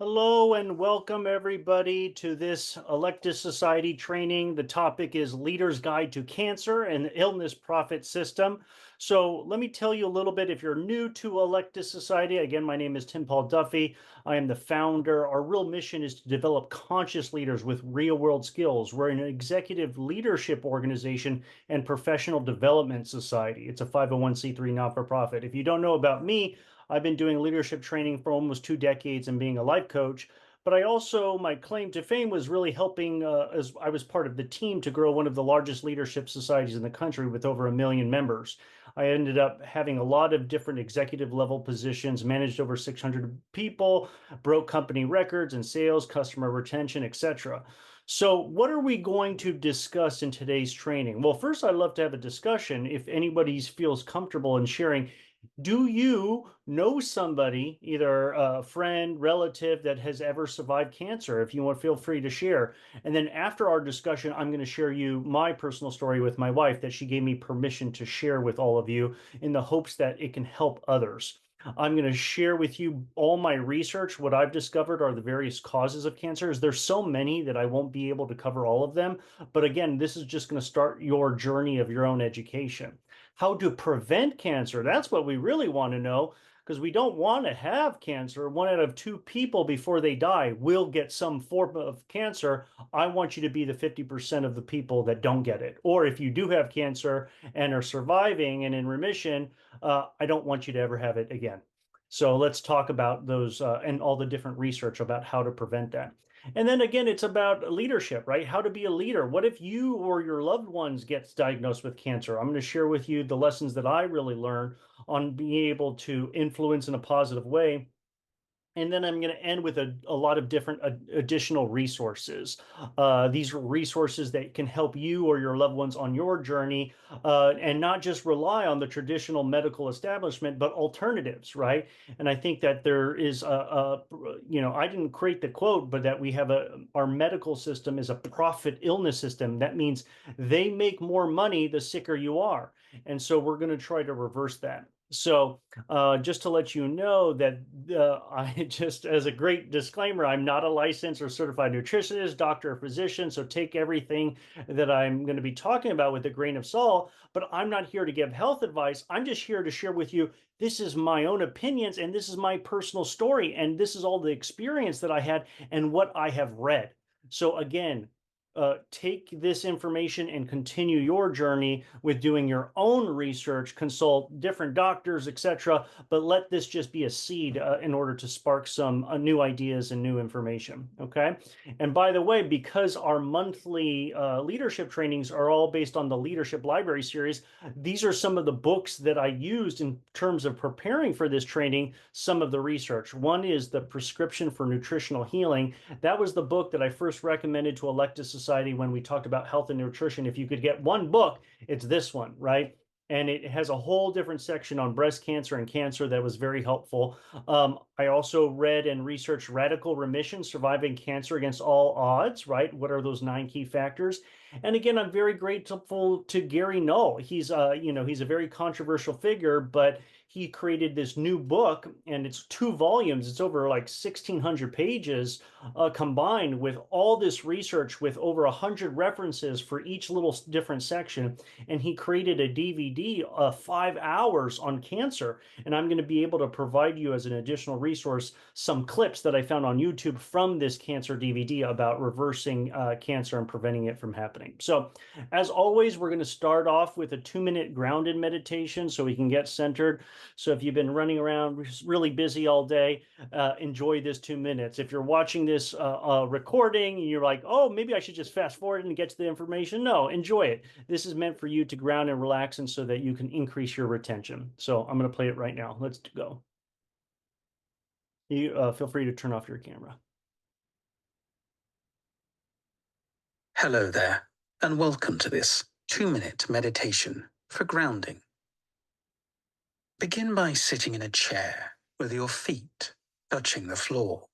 Hello and welcome everybody to this Electus Society training. The topic is Leader's Guide to Cancer and the Illness Profit System. So let me tell you a little bit if you're new to Electus Society. Again, my name is Tim Paul Duffy. I am the founder. Our real mission is to develop conscious leaders with real world skills. We're an executive leadership organization and professional development society. It's a 501c3 not-for-profit. If you don't know about me, I've been doing leadership training for almost 2 decades and being a life coach. But I also, my claim to fame was really helping, as I was part of the team to grow one of the largest leadership societies in the country with over 1 million members. I ended up having a lot of different executive level positions, managed over 600 people, broke company records in sales, customer retention, etc. So, what are we going to discuss in today's training? Well, first, I'd love to have a discussion if anybody feels comfortable in sharing. Do you know somebody, either a friend, relative, that has ever survived cancer? If you want, feel free to share. And then after our discussion, I'm going to share you my personal story with my wife that she gave me permission to share with all of you in the hopes that it can help others. I'm going to share with you all my research. What I've discovered are the various causes of cancers. There's so many that I won't be able to cover all of them. But again, this is just going to start your journey of your own education. How to prevent cancer. That's what we really want to know because we don't want to have cancer. 1 out of 2 people before they die will get some form of cancer. I want you to be the 50% of the people that don't get it. Or if you do have cancer and are surviving and in remission, I don't want you to ever have it again. So let's talk about those and all the different research about how to prevent that. And then again, it's about leadership, right? How to be a leader. What if you or your loved ones gets diagnosed with cancer? I'm going to share with you the lessons that I really learned on being able to influence in a positive way. And then I'm going to end with a lot of different additional resources. These are resources that can help you or your loved ones on your journey and not just rely on the traditional medical establishment, but alternatives, right? And I think that there is I didn't create the quote, but that we have our medical system is a profit illness system. That means they make more money the sicker you are. And so we're going to try to reverse that. So just to let you know that I just, as a great disclaimer, I'm not a licensed or certified nutritionist, doctor, or physician. So take everything that I'm going to be talking about with a grain of salt. But I'm not here to give health advice. I'm just here to share with you. This is my own opinions and this is my personal story. And this is all the experience that I had and what I have read. So again, take this information and continue your journey with doing your own research, consult different doctors, etc. But let this just be a seed in order to spark some new ideas and new information. Okay. And by the way, because our monthly leadership trainings are all based on the Leadership Library series, these are some of the books that I used in terms of preparing for this training, some of the research. One is The Prescription for Nutritional Healing. That was the book that I first recommended to Electus Society when we talked about health and nutrition. If you could get one book, it's this one, right? And it has a whole different section on breast cancer and cancer that was very helpful. I also read and researched Radical Remission, Surviving Cancer Against All Odds, right? What are those 9 key factors? And again, I'm very grateful to Gary Null. He's a very controversial figure, but he created this new book and it's 2 volumes. It's over like 1,600 pages combined with all this research with over 100 references for each little different section. And he created a DVD of 5 hours on cancer. And I'm going to be able to provide you as an additional resource some clips that I found on YouTube from this cancer DVD about reversing cancer and preventing it from happening. So as always, we're going to start off with a 2-minute grounded meditation so we can get centered. So if you've been running around really busy all day, enjoy this 2 minutes. If you're watching this recording and you're like, oh, maybe I should just fast forward and get to the information. No, enjoy it. This is meant for you to ground and relax and so that you can increase your retention. So I'm going to play it right now. Let's go. You feel free to turn off your camera. Hello there, and welcome to this 2-minute meditation for grounding. Begin by sitting in a chair with your feet touching the floor.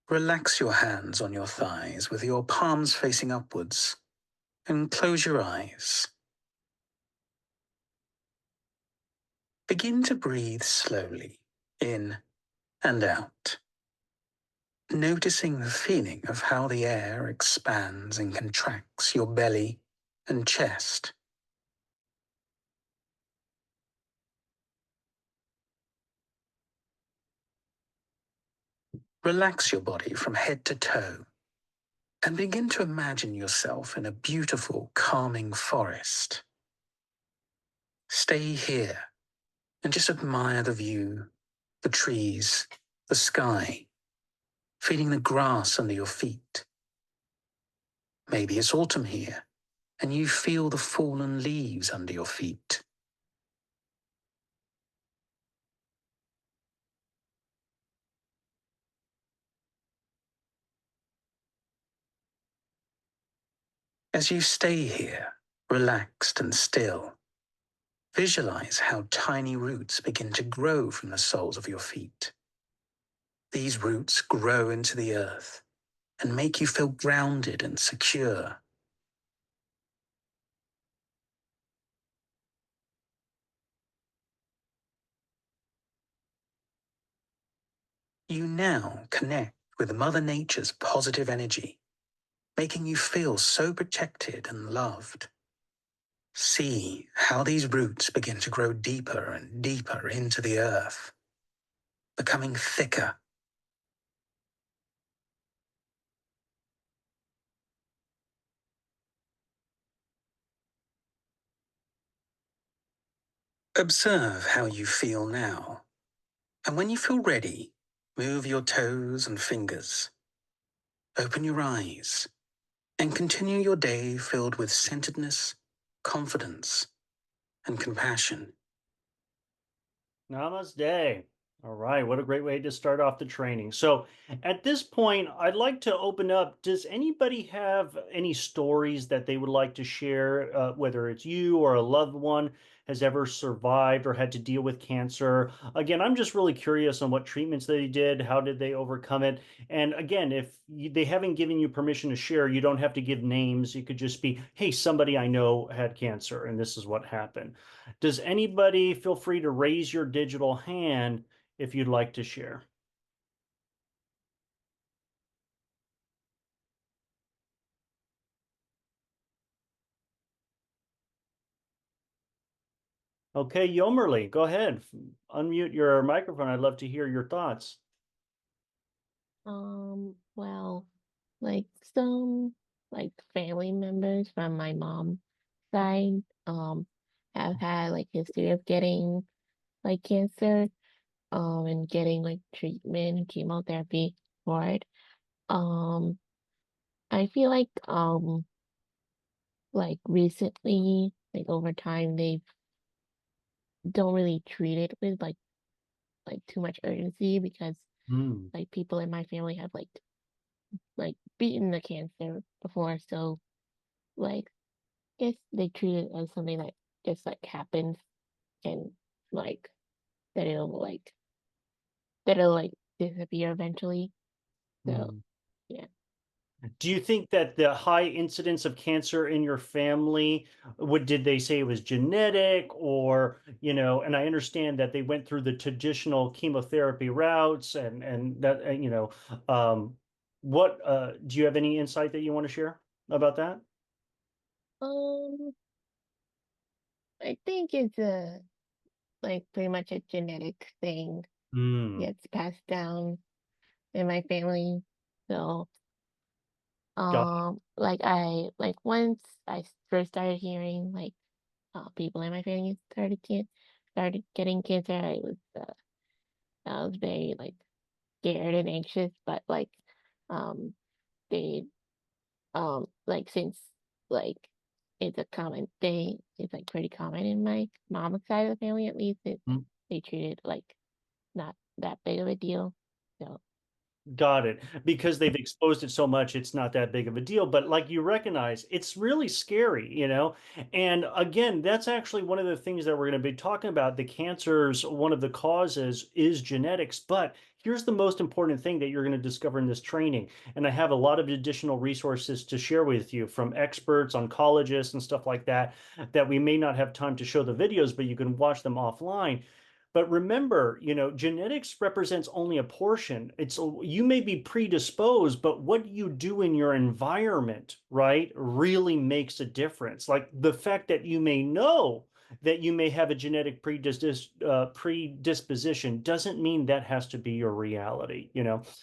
Relax your hands on your thighs with your palms facing upwards, and close your eyes. Begin to breathe slowly, in and out. noticing the feeling of how the air expands and contracts your belly and chest. Relax your body from head to toe and begin to imagine yourself in a beautiful, calming forest. Stay here and just admire the view, the trees, the sky, feeling the grass under your feet. Maybe it's autumn here, and you feel the fallen leaves under your feet. As you stay here, relaxed and still, visualize how tiny roots begin to grow from the soles of your feet. These roots grow into the earth and make you feel grounded and secure. You now connect with Mother Nature's positive energy, making you feel so protected and loved. See how these roots begin to grow deeper and deeper into the earth, becoming thicker. Observe how you feel now, and when you feel ready, move your toes and fingers. Open your eyes and continue your day filled with centeredness, confidence, and compassion. Namaste. All right, what a great way to start off the training. So, at this point, I'd like to open up. Does anybody have any stories that they would like to share, whether it's you or a loved one has ever survived or had to deal with cancer? Again, I'm just really curious on what treatments they did, how did they overcome it? And again, if they haven't given you permission to share, you don't have to give names. You could just be, hey, somebody I know had cancer, and this is what happened. Does anybody feel free to raise your digital hand if you'd like to share? Okay, Yomerly, go ahead. Unmute your microphone. I'd love to hear your thoughts. Well, like some family members from my mom's side, have had like history of getting like cancer, and getting like treatment and chemotherapy for it. Um, I feel like recently, like over time, they don't really treat it with like too much urgency because Hmm. like people in my family have like beaten the cancer before, so like guess they treat it as something that just like happens and like that it'll like disappear eventually. So Hmm. yeah. Do you think that the high incidence of cancer in your family, did they say it was genetic or, and I understand that they went through the traditional chemotherapy routes and that, what, do you have any insight that you want to share about that? Um, I think it's a like pretty much a genetic thing Hmm. gets passed down in my family. So Got like I like once first started hearing like people in my family started getting cancer, I was very like scared and anxious, but like um they like since like it's a common thing, it's like pretty common in my mom's side of the family at least. it. They treat it like not that big of a deal. So Got it. Because they've exposed it so much, it's not that big of a deal. But like you recognize, it's really scary. And again, that's actually one of the things that we're going to be talking about. The cancers, one of the causes is genetics. But here's the most important thing that you're going to discover in this training. And I have a lot of additional resources to share with you from experts, oncologists, and stuff like that, that we may not have time to show the videos, but you can watch them offline. But remember, genetics represents only a portion. You may be predisposed, but what you do in your environment, right, really makes a difference. Like the fact that you may know that you may have a genetic predisposition doesn't mean that has to be your reality.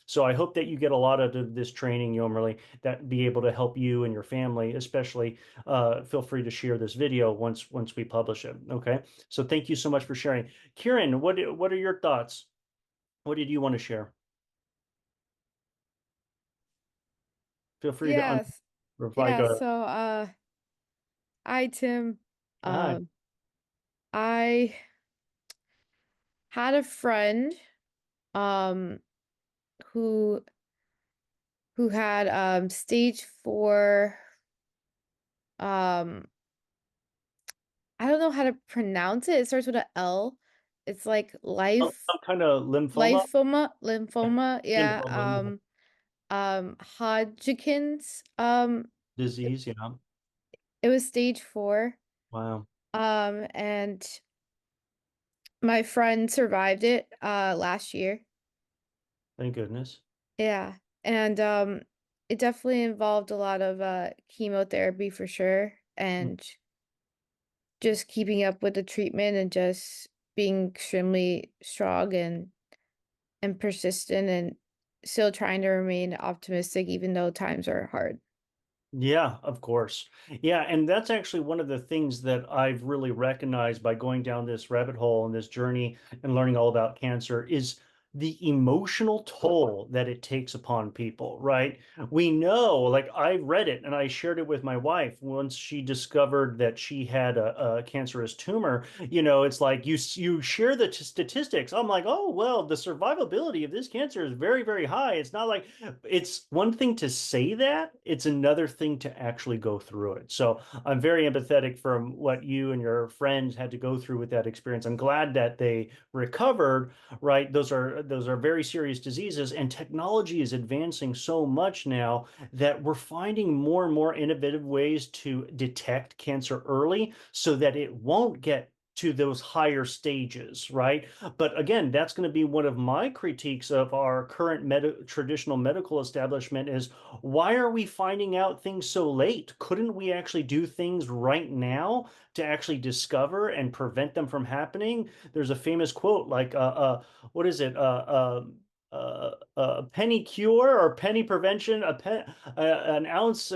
So I hope that you get a lot out of this training, Yomerly, that be able to help you and your family, especially. Feel free to share this video once we publish it. Okay. So thank you so much for sharing. Kieran, what are your thoughts? What did you want to share? Feel free to Yes. reply. Yeah, Go ahead. so hi Tim. Hi. Um I had a friend um who had stage 4 um I don't know how to pronounce it. It starts with a L. It's like Some kind of lymphoma? lymphoma, yeah. Lymphoma Hodgkin's. disease, yeah. It was stage 4. Wow. And my friend survived it last year. Thank goodness. Yeah. And it definitely involved a lot of chemotherapy for sure, Mm. and just keeping up with the treatment and just being extremely strong and persistent and still trying to remain optimistic even though times are hard. Yeah, of course. Yeah, and that's actually one of the things that I've really recognized by going down this rabbit hole and this journey and learning all about cancer is the emotional toll that it takes upon people, right? We know, like I read it and I shared it with my wife once she discovered that she had a cancerous tumor. It's like you share the statistics. I'm like, oh, well, the survivability of this cancer is very, very high. It's not like it's one thing to say that, it's another thing to actually go through it. So I'm very empathetic from what you and your friends had to go through with that experience. I'm glad that they recovered, right? Those are very serious diseases, and technology is advancing so much now that we're finding more and more innovative ways to detect cancer early so that it won't get to those higher stages, right? But again, that's going to be one of my critiques of our current traditional medical establishment is why are we finding out things so late? Couldn't we actually do things right now to actually discover and prevent them from happening? There's a famous quote like, what is it? A penny cure or penny prevention, an ounce,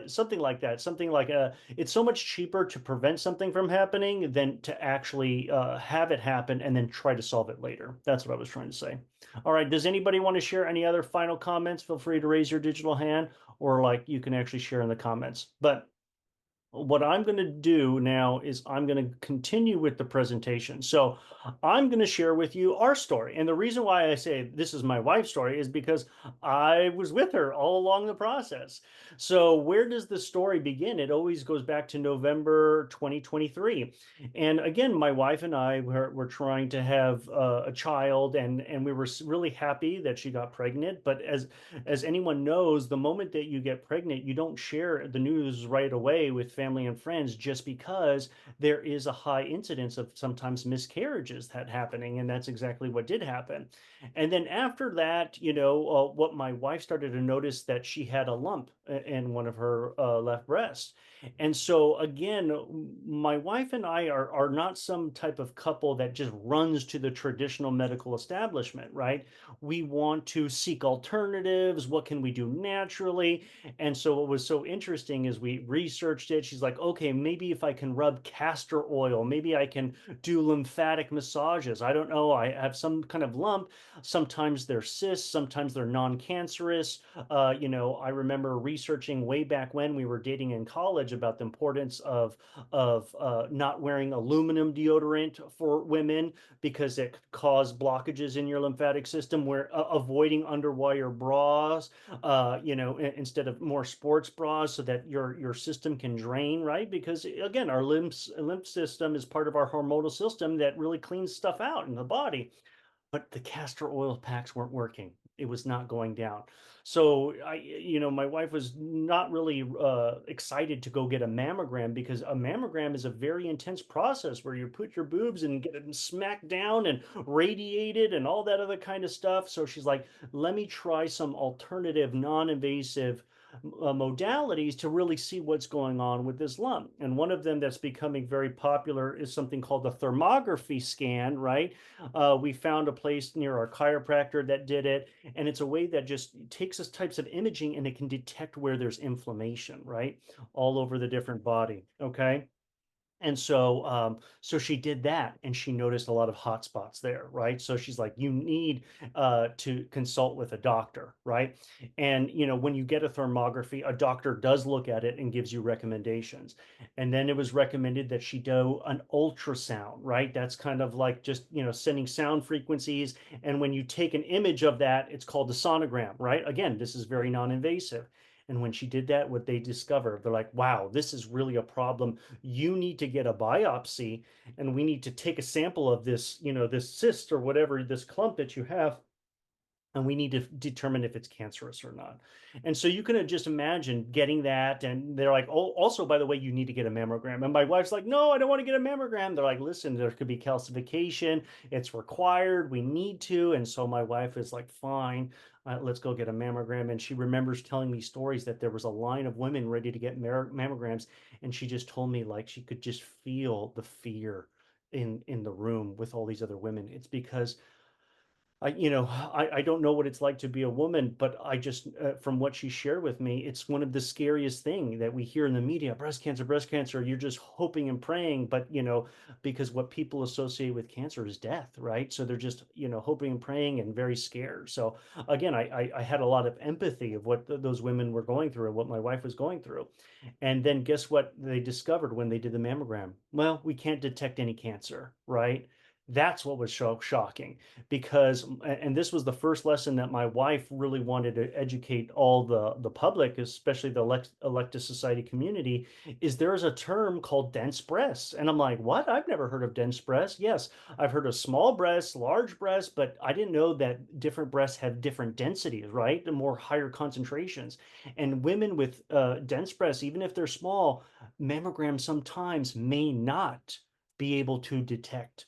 something like that. Something like it's so much cheaper to prevent something from happening than to actually have it happen and then try to solve it later. That's what I was trying to say. All right. Does anybody want to share any other final comments? Feel free to raise your digital hand, or like you can actually share in the comments. But what I'm going to do now is I'm going to continue with the presentation. So I'm going to share with you our story. And the reason why I say this is my wife's story is because I was with her all along the process. So where does the story begin? It always goes back to November 2023. And again, my wife and I were trying to have a child, and we were really happy that she got pregnant. But as anyone knows, the moment that you get pregnant, you don't share the news right away with family and friends just because there is a high incidence of sometimes miscarriages that happening, and that's exactly what did happen. And then after that, what my wife started to notice that she had a lump in one of her left breasts. And so again, my wife and I are not some type of couple that just runs to the traditional medical establishment, right? We want to seek alternatives. What can we do naturally? And so what was so interesting is we researched it. She's like, okay, maybe if I can rub castor oil, maybe I can do lymphatic massages. I don't know. I have some kind of lump. Sometimes they're cysts, sometimes they're non-cancerous. I remember researching way back when we were dating in college about the importance of not wearing aluminum deodorant for women because it could cause blockages in your lymphatic system. Where avoiding underwire bras, instead of more sports bras, so that your system can drain, right? Because again, our lymph system is part of our hormonal system that really cleans stuff out in the body. But the castor oil packs weren't working. It was not going down. So my wife was not really excited to go get a mammogram, because a mammogram is a very intense process where you put your boobs and get them smacked down and radiated and all that other kind of stuff. So she's like, let me try some alternative non-invasive modalities to really see what's going on with this lump. And one of them that's becoming very popular is something called the thermography scan, right? We found a place near our chiropractor that did it, and it's a way that just takes us types of imaging and it can detect where there's inflammation, right? All over the different body, okay? And so she did that, and she noticed a lot of hot spots there, right? So she's like, you need to consult with a doctor, right? And when you get a thermography, a doctor does look at it and gives you recommendations. And then it was recommended that she do an ultrasound, right? That's kind of like just sending sound frequencies. And when you take an image of that, it's called a sonogram, right? Again, this is very non-invasive. And when she did that, what they discovered, they're like, wow, this is really a problem. You need to get a biopsy, and we need to take a sample of this, this cyst or whatever, this clump that you have, and we need to determine if it's cancerous or not. And so you can just imagine getting that. And they're like, oh, also, by the way, you need to get a mammogram. And my wife's like, no, I don't want to get a mammogram. They're like, listen, there could be calcification. It's required. We need to. And so my wife is like, fine, let's go get a mammogram. And she remembers telling me stories that there was a line of women ready to get mammograms. And she just told me, like, she could just feel the fear in the room with all these other women. It's because I don't know what it's like to be a woman, but I just, from what she shared with me, it's one of the scariest thing that we hear in the media: breast cancer. You're just hoping and praying, but because what people associate with cancer is death, right? So they're just, hoping and praying and very scared. So again, I had a lot of empathy of what those women were going through and what my wife was going through. And then guess what they discovered when they did the mammogram? Well, we can't detect any cancer, right? That's what was so shocking, because and this was the first lesson that my wife really wanted to educate all the public, especially the Electus Society community, is there's a term called dense breasts. And I'm like, what? I've never heard of dense breasts. Yes, I've heard of small breasts, large breasts, but I didn't know that different breasts have different densities, right? The more higher concentrations. And women with dense breasts, even if they're small, mammograms sometimes may not be able to detect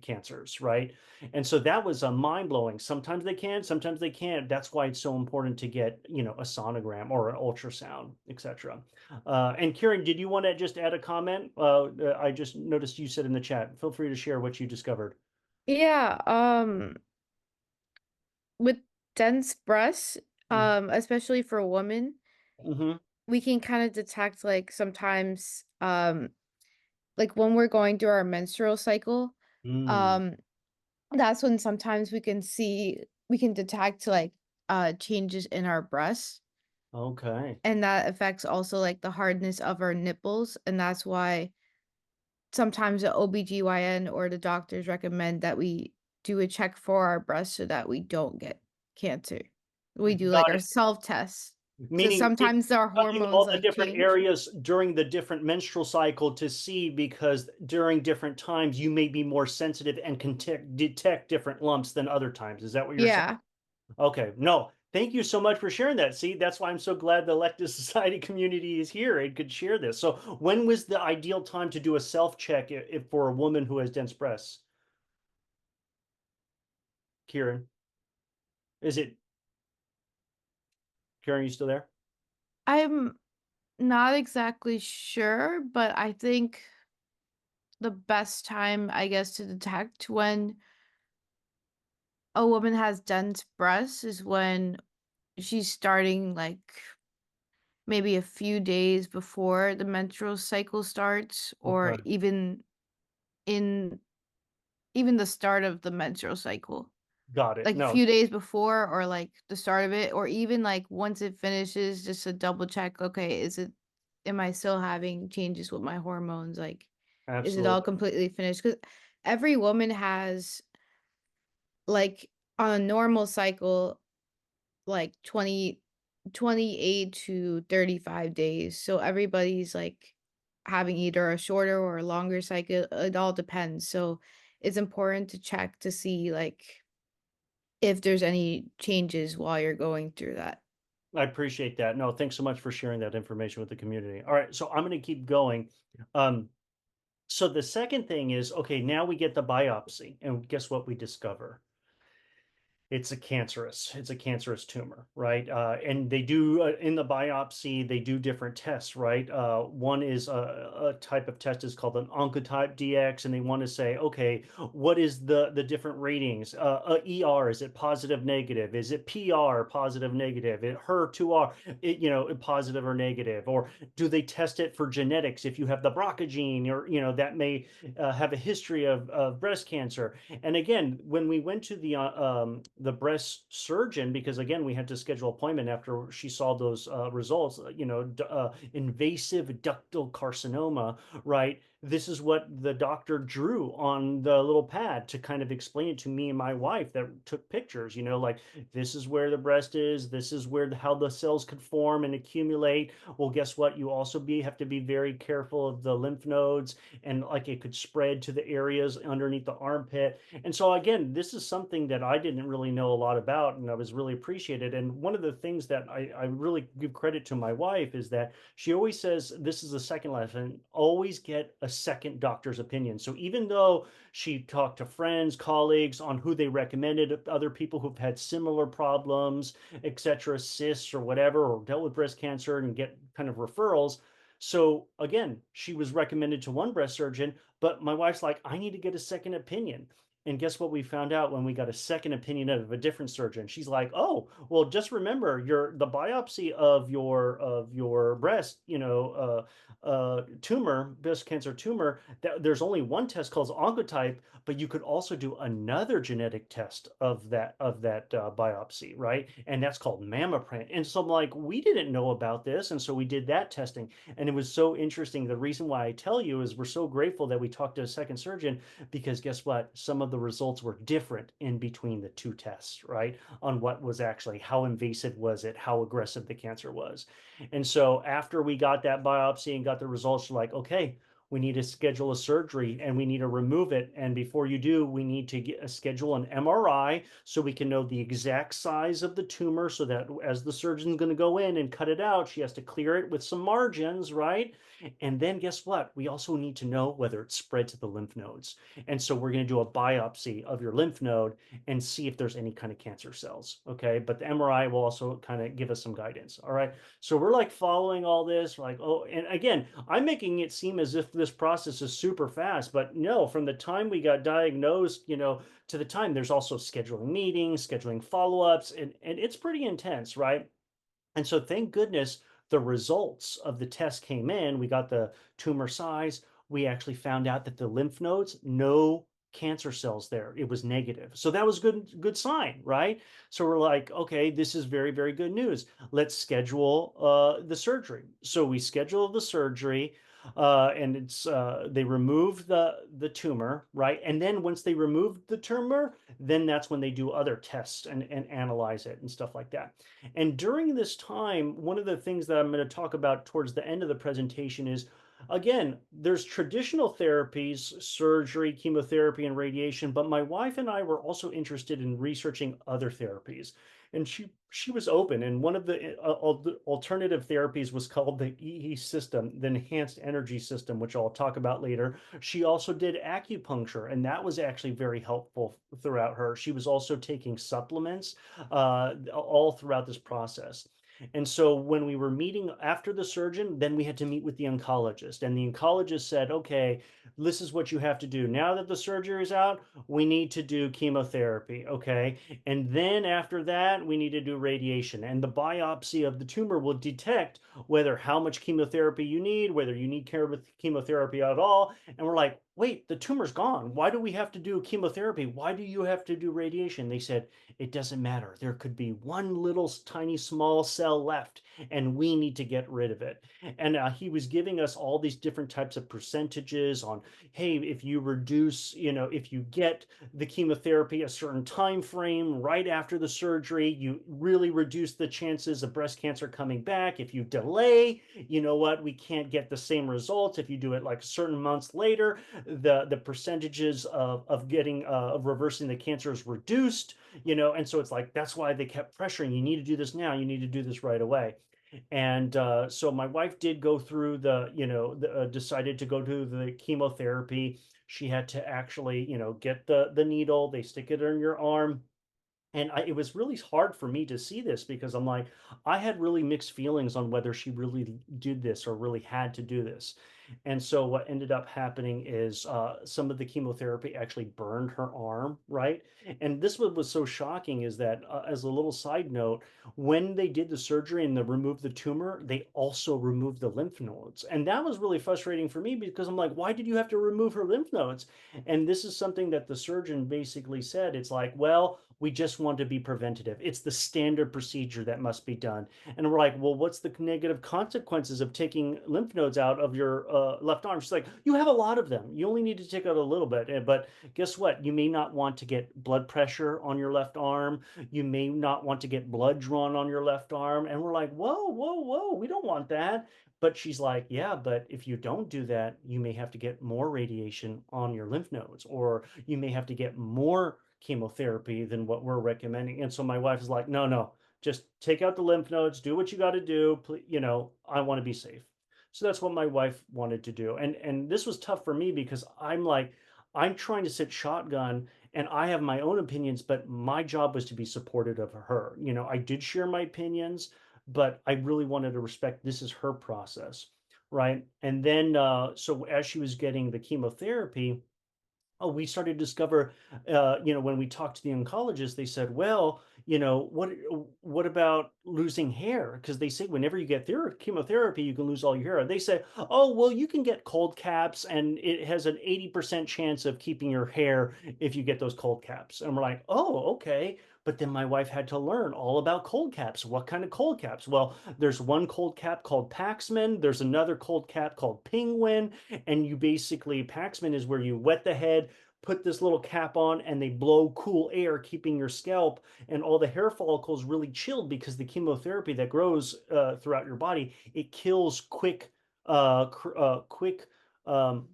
cancers, right? And so that was mind blowing. Sometimes they can, sometimes they can't. That's why it's so important to get, a sonogram or an ultrasound, etc. And Kieran, did you want to just add a comment? I just noticed you said in the chat. Feel free to share what you discovered. Yeah, with dense breasts, especially for women, Mm-hmm. we can kind of detect like sometimes like when we're going through our menstrual cycle, Mm, um that's when sometimes we can detect like changes in our breasts, okay. and that affects also like the hardness of our nipples, and that's why sometimes the OBGYN or the doctors recommend that we do a check for our breasts so that we don't get cancer. We do like Got our it. self-tests. Because Meaning sometimes our touching hormones all the like different change. areas during the different menstrual cycle to see, because during different times you may be more sensitive and can detect different lumps than other times. Is that what you're saying? Yeah. Okay. No, thank you so much for sharing that. See, that's why I'm so glad the Electus Society community is here and could share this. So when was the ideal time to do a self-check if for a woman who has dense breasts? Kieran, is it Kieran, you still there? I'm not exactly sure, but I think the best time, I guess, to detect when a woman has dense breasts is when she's starting like maybe a few days before the menstrual cycle starts, or Okay. in even the start of the menstrual cycle. Got it. Like a No, few days before, or like the start of it, or even like once it finishes, just to double check, okay, am I still having changes with my hormones? Like, is it all absolutely. completely finished? Because every woman has, like, on a normal cycle, like 28 to 35 days. So everybody's like having either a shorter or a longer cycle. It all depends. So it's important to check to see like if there's any changes while you're going through that. I appreciate that. No, thanks so much for sharing that information with the community. All right, so I'm going to keep going. So the second thing is, okay, now we get the biopsy, and guess what we discover? It's a cancerous tumor, right? And they do in the biopsy, they do different tests, right? One is a type of test is called an Oncotype DX, and they want to say, okay, what is the different ratings? ER, is it positive, negative? Is it PR, positive, negative? It HER2R, positive or negative? Or do they test it for genetics? If you have the BRCA gene, or that may have a history of breast cancer. And again, when we went to the breast surgeon, because again, we had to schedule appointment after she saw those results, invasive ductal carcinoma, right? This is what the doctor drew on the little pad to kind of explain it to me and my wife that took pictures, like this is where the breast is, this is where how the cells could form and accumulate. Well, guess what? You also have to be very careful of the lymph nodes, and like it could spread to the areas underneath the armpit. And so again, this is something that I didn't really know a lot about, and I was really appreciated. And one of the things that I really give credit to my wife is that she always says, this is the second lesson, always get a second doctor's opinion. So even though she talked to friends, colleagues on who they recommended, other people who've had similar problems, etc., cysts or whatever, or dealt with breast cancer and get kind of referrals. So again, she was recommended to one breast surgeon, but my wife's like, I need to get a second opinion. And guess what we found out when we got a second opinion of a different surgeon? She's like, "Oh, well, just remember the biopsy of your breast, tumor, breast cancer tumor. That there's only one test called Oncotype, but you could also do another genetic test of that biopsy, right? And that's called mammoprint." And so I'm like, we didn't know about this, and so we did that testing, and it was so interesting. The reason why I tell you is we're so grateful that we talked to a second surgeon, because guess what? Some of the results were different in between the two tests, right? On what was actually, how invasive was it, how aggressive the cancer was. And so after we got that biopsy and got the results, we're like, okay, we need to schedule a surgery and we need to remove it. And before you do, we need to schedule an MRI so we can know the exact size of the tumor, so that as the surgeon's going to go in and cut it out, she has to clear it with some margins, right? And then guess what? We also need to know whether it's spread to the lymph nodes. And so we're going to do a biopsy of your lymph node and see if there's any kind of cancer cells. Okay. But the MRI will also kind of give us some guidance. All right. So we're like following all this, like, oh, and again, I'm making it seem as if this process is super fast, but no, from the time we got diagnosed, to the time, there's also scheduling meetings, scheduling follow-ups, and it's pretty intense, right? And so thank goodness the results of the test came in. We got the tumor size. We actually found out that the lymph nodes, no cancer cells there. It was negative. So that was good sign, right? So we're like, okay, this is very, very good news. Let's schedule the surgery. So we schedule the surgery. And it's they remove the tumor, right? And then once they remove the tumor, then that's when they do other tests and analyze it and stuff like that. And during this time, one of the things that I'm going to talk about towards the end of the presentation is, again, there's traditional therapies, surgery, chemotherapy, and radiation, but my wife and I were also interested in researching other therapies. And she was open, and one of the alternative therapies was called the EE system, the enhanced energy system, which I'll talk about later. She also did acupuncture, and that was actually very helpful throughout her. She was also taking supplements all throughout this process. And so when we were meeting after the surgeon, then we had to meet with the oncologist. And the oncologist said, okay, this is what you have to do. Now that the surgery is out, we need to do chemotherapy. Okay. And then after that, we need to do radiation. And the biopsy of the tumor will detect whether how much chemotherapy you need, whether you need chemotherapy at all. And we're like, wait, the tumor's gone. Why do we have to do chemotherapy? Why do you have to do radiation? They said, it doesn't matter. There could be one little tiny small cell left, and we need to get rid of it. And he was giving us all these different types of percentages on, hey, if you reduce, if you get the chemotherapy a certain time frame right after the surgery, you really reduce the chances of breast cancer coming back. If you delay, you know what, we can't get the same results. If you do it like certain months later, the percentages of getting of reversing the cancer is reduced, and so it's like that's why they kept pressuring, you need to do this now, you need to do this right away. And so my wife did go through decided to go to the chemotherapy. She had to actually, get the needle, they stick it in your arm. And it was really hard for me to see this because I'm like, I had really mixed feelings on whether she really did this or really had to do this. And so what ended up happening is some of the chemotherapy actually burned her arm, right? And this was so shocking is that, as a little side note, when they did the surgery and they removed the tumor, they also removed the lymph nodes. And that was really frustrating for me because I'm like, why did you have to remove her lymph nodes? And this is something that the surgeon basically said. It's like, well, we just want to be preventative. It's the standard procedure that must be done. And we're like, well, what's the negative consequences of taking lymph nodes out of your left arm? She's like, you have a lot of them. You only need to take out a little bit. But guess what? You may not want to get blood pressure on your left arm. You may not want to get blood drawn on your left arm. And we're like, whoa, whoa, whoa, we don't want that. But she's like, yeah, but if you don't do that, you may have to get more radiation on your lymph nodes, or you may have to get more chemotherapy than what we're recommending. And so my wife is like, no, no, just take out the lymph nodes, do what you got to do. I want to be safe. So that's what my wife wanted to do. And this was tough for me because I'm like, I'm trying to sit shotgun and I have my own opinions, but my job was to be supportive of her. I did share my opinions, but I really wanted to respect this is her process. Right. And then, so as she was getting the chemotherapy, we started to discover, when we talked to the oncologist, they said, well, what about losing hair? Because they say whenever you get chemotherapy, you can lose all your hair. They say, oh, well, you can get cold caps, and it has an 80% chance of keeping your hair if you get those cold caps. And we're like, oh, okay. But then my wife had to learn all about cold caps. What kind of cold caps? Well, there's one cold cap called Paxman. There's another cold cap called Penguin. And you basically, Paxman is where you wet the head, put this little cap on, and they blow cool air, keeping your scalp and all the hair follicles really chilled because the chemotherapy that grows throughout your body, it kills quick,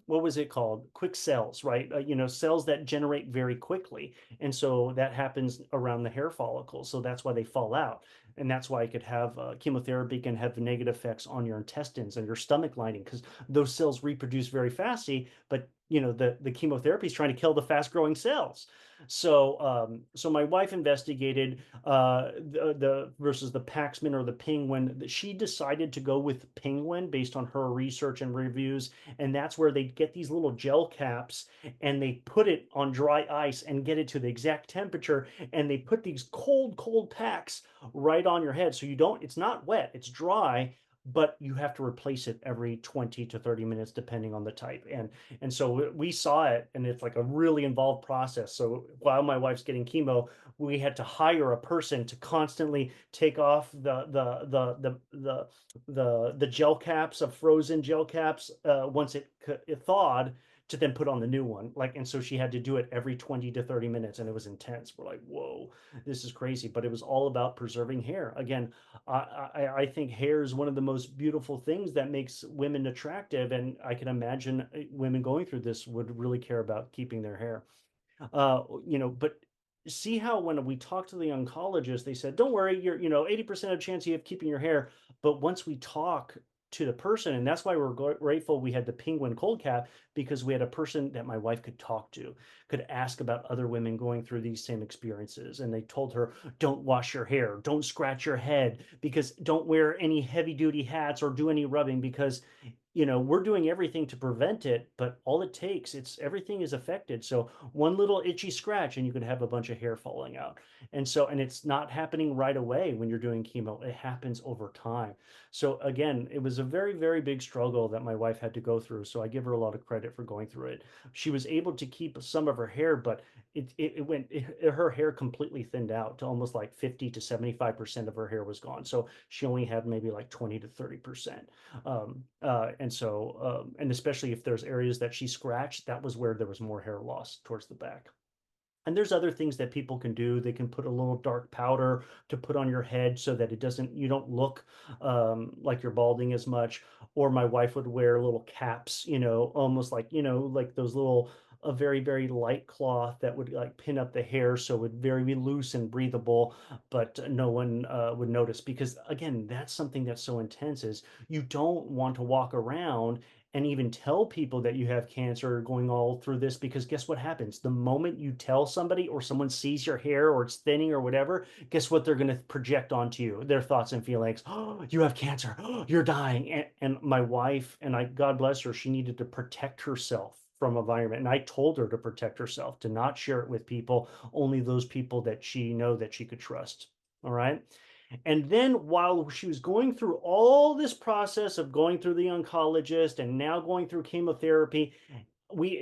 what was it called? Quick cells, right? Cells that generate very quickly. And so that happens around the hair follicles. So that's why they fall out. And that's why it could have chemotherapy can have negative effects on your intestines and your stomach lining because those cells reproduce very fastly, but the chemotherapy is trying to kill the fast growing cells. So my wife investigated the versus the Paxman or the Penguin. She decided to go with Penguin based on her research and reviews, and that's where they get these little gel caps and they put it on dry ice and get it to the exact temperature, and they put these cold packs right on your head, so you don't. It's not wet; it's dry, but you have to replace it every 20 to 30 minutes depending on the type. And so we saw it, and it's like a really involved process. So while my wife's getting chemo, we had to hire a person to constantly take off the gel caps, of frozen gel caps, once it thawed, to then put on the new one. And so she had to do it every 20 to 30 minutes, and it was intense. We're like, whoa, this is crazy. But it was all about preserving hair. Again, I think hair is one of the most beautiful things that makes women attractive, and I can imagine women going through this would really care about keeping their hair. But see how when we talked to the oncologist, they said, don't worry, you're 80% of chance you have keeping your hair. But once we talk to the person, and that's why we're grateful we had the Penguin cold cap, because we had a person that my wife could talk to, could ask about other women going through these same experiences. And they told her, don't wash your hair, don't scratch your head, because don't wear any heavy duty hats or do any rubbing, because we're doing everything to prevent it, but all it takes, everything is affected. So one little itchy scratch and you could have a bunch of hair falling out. And it's not happening right away when you're doing chemo. It happens over time. So again, it was a very, very big struggle that my wife had to go through. So I give her a lot of credit for going through it. She was able to keep some of her hair, but her hair completely thinned out to almost like 50 to 75% of her hair was gone. So she only had maybe like 20 to 30%. And especially if there's areas that she scratched, that was where there was more hair loss towards the back. And there's other things that people can do. They can put a little dark powder to put on your head so that you don't look like you're balding as much. Or my wife would wear little caps, almost like, like those little, a very, very light cloth that would like pin up the hair so it would very be loose and breathable, but no one would notice. Because again, that's something that's so intense is you don't want to walk around and even tell people that you have cancer going all through this, because guess what happens? The moment you tell somebody or someone sees your hair or it's thinning or whatever, guess what they're going to project onto you? Their thoughts and feelings. Oh, you have cancer. Oh, you're dying. And my wife, and I, God bless her, she needed to protect herself from environment. And I told her to protect herself, to not share it with people, only those people that she could trust. All right. And then while she was going through all this process of going through the oncologist and now going through chemotherapy,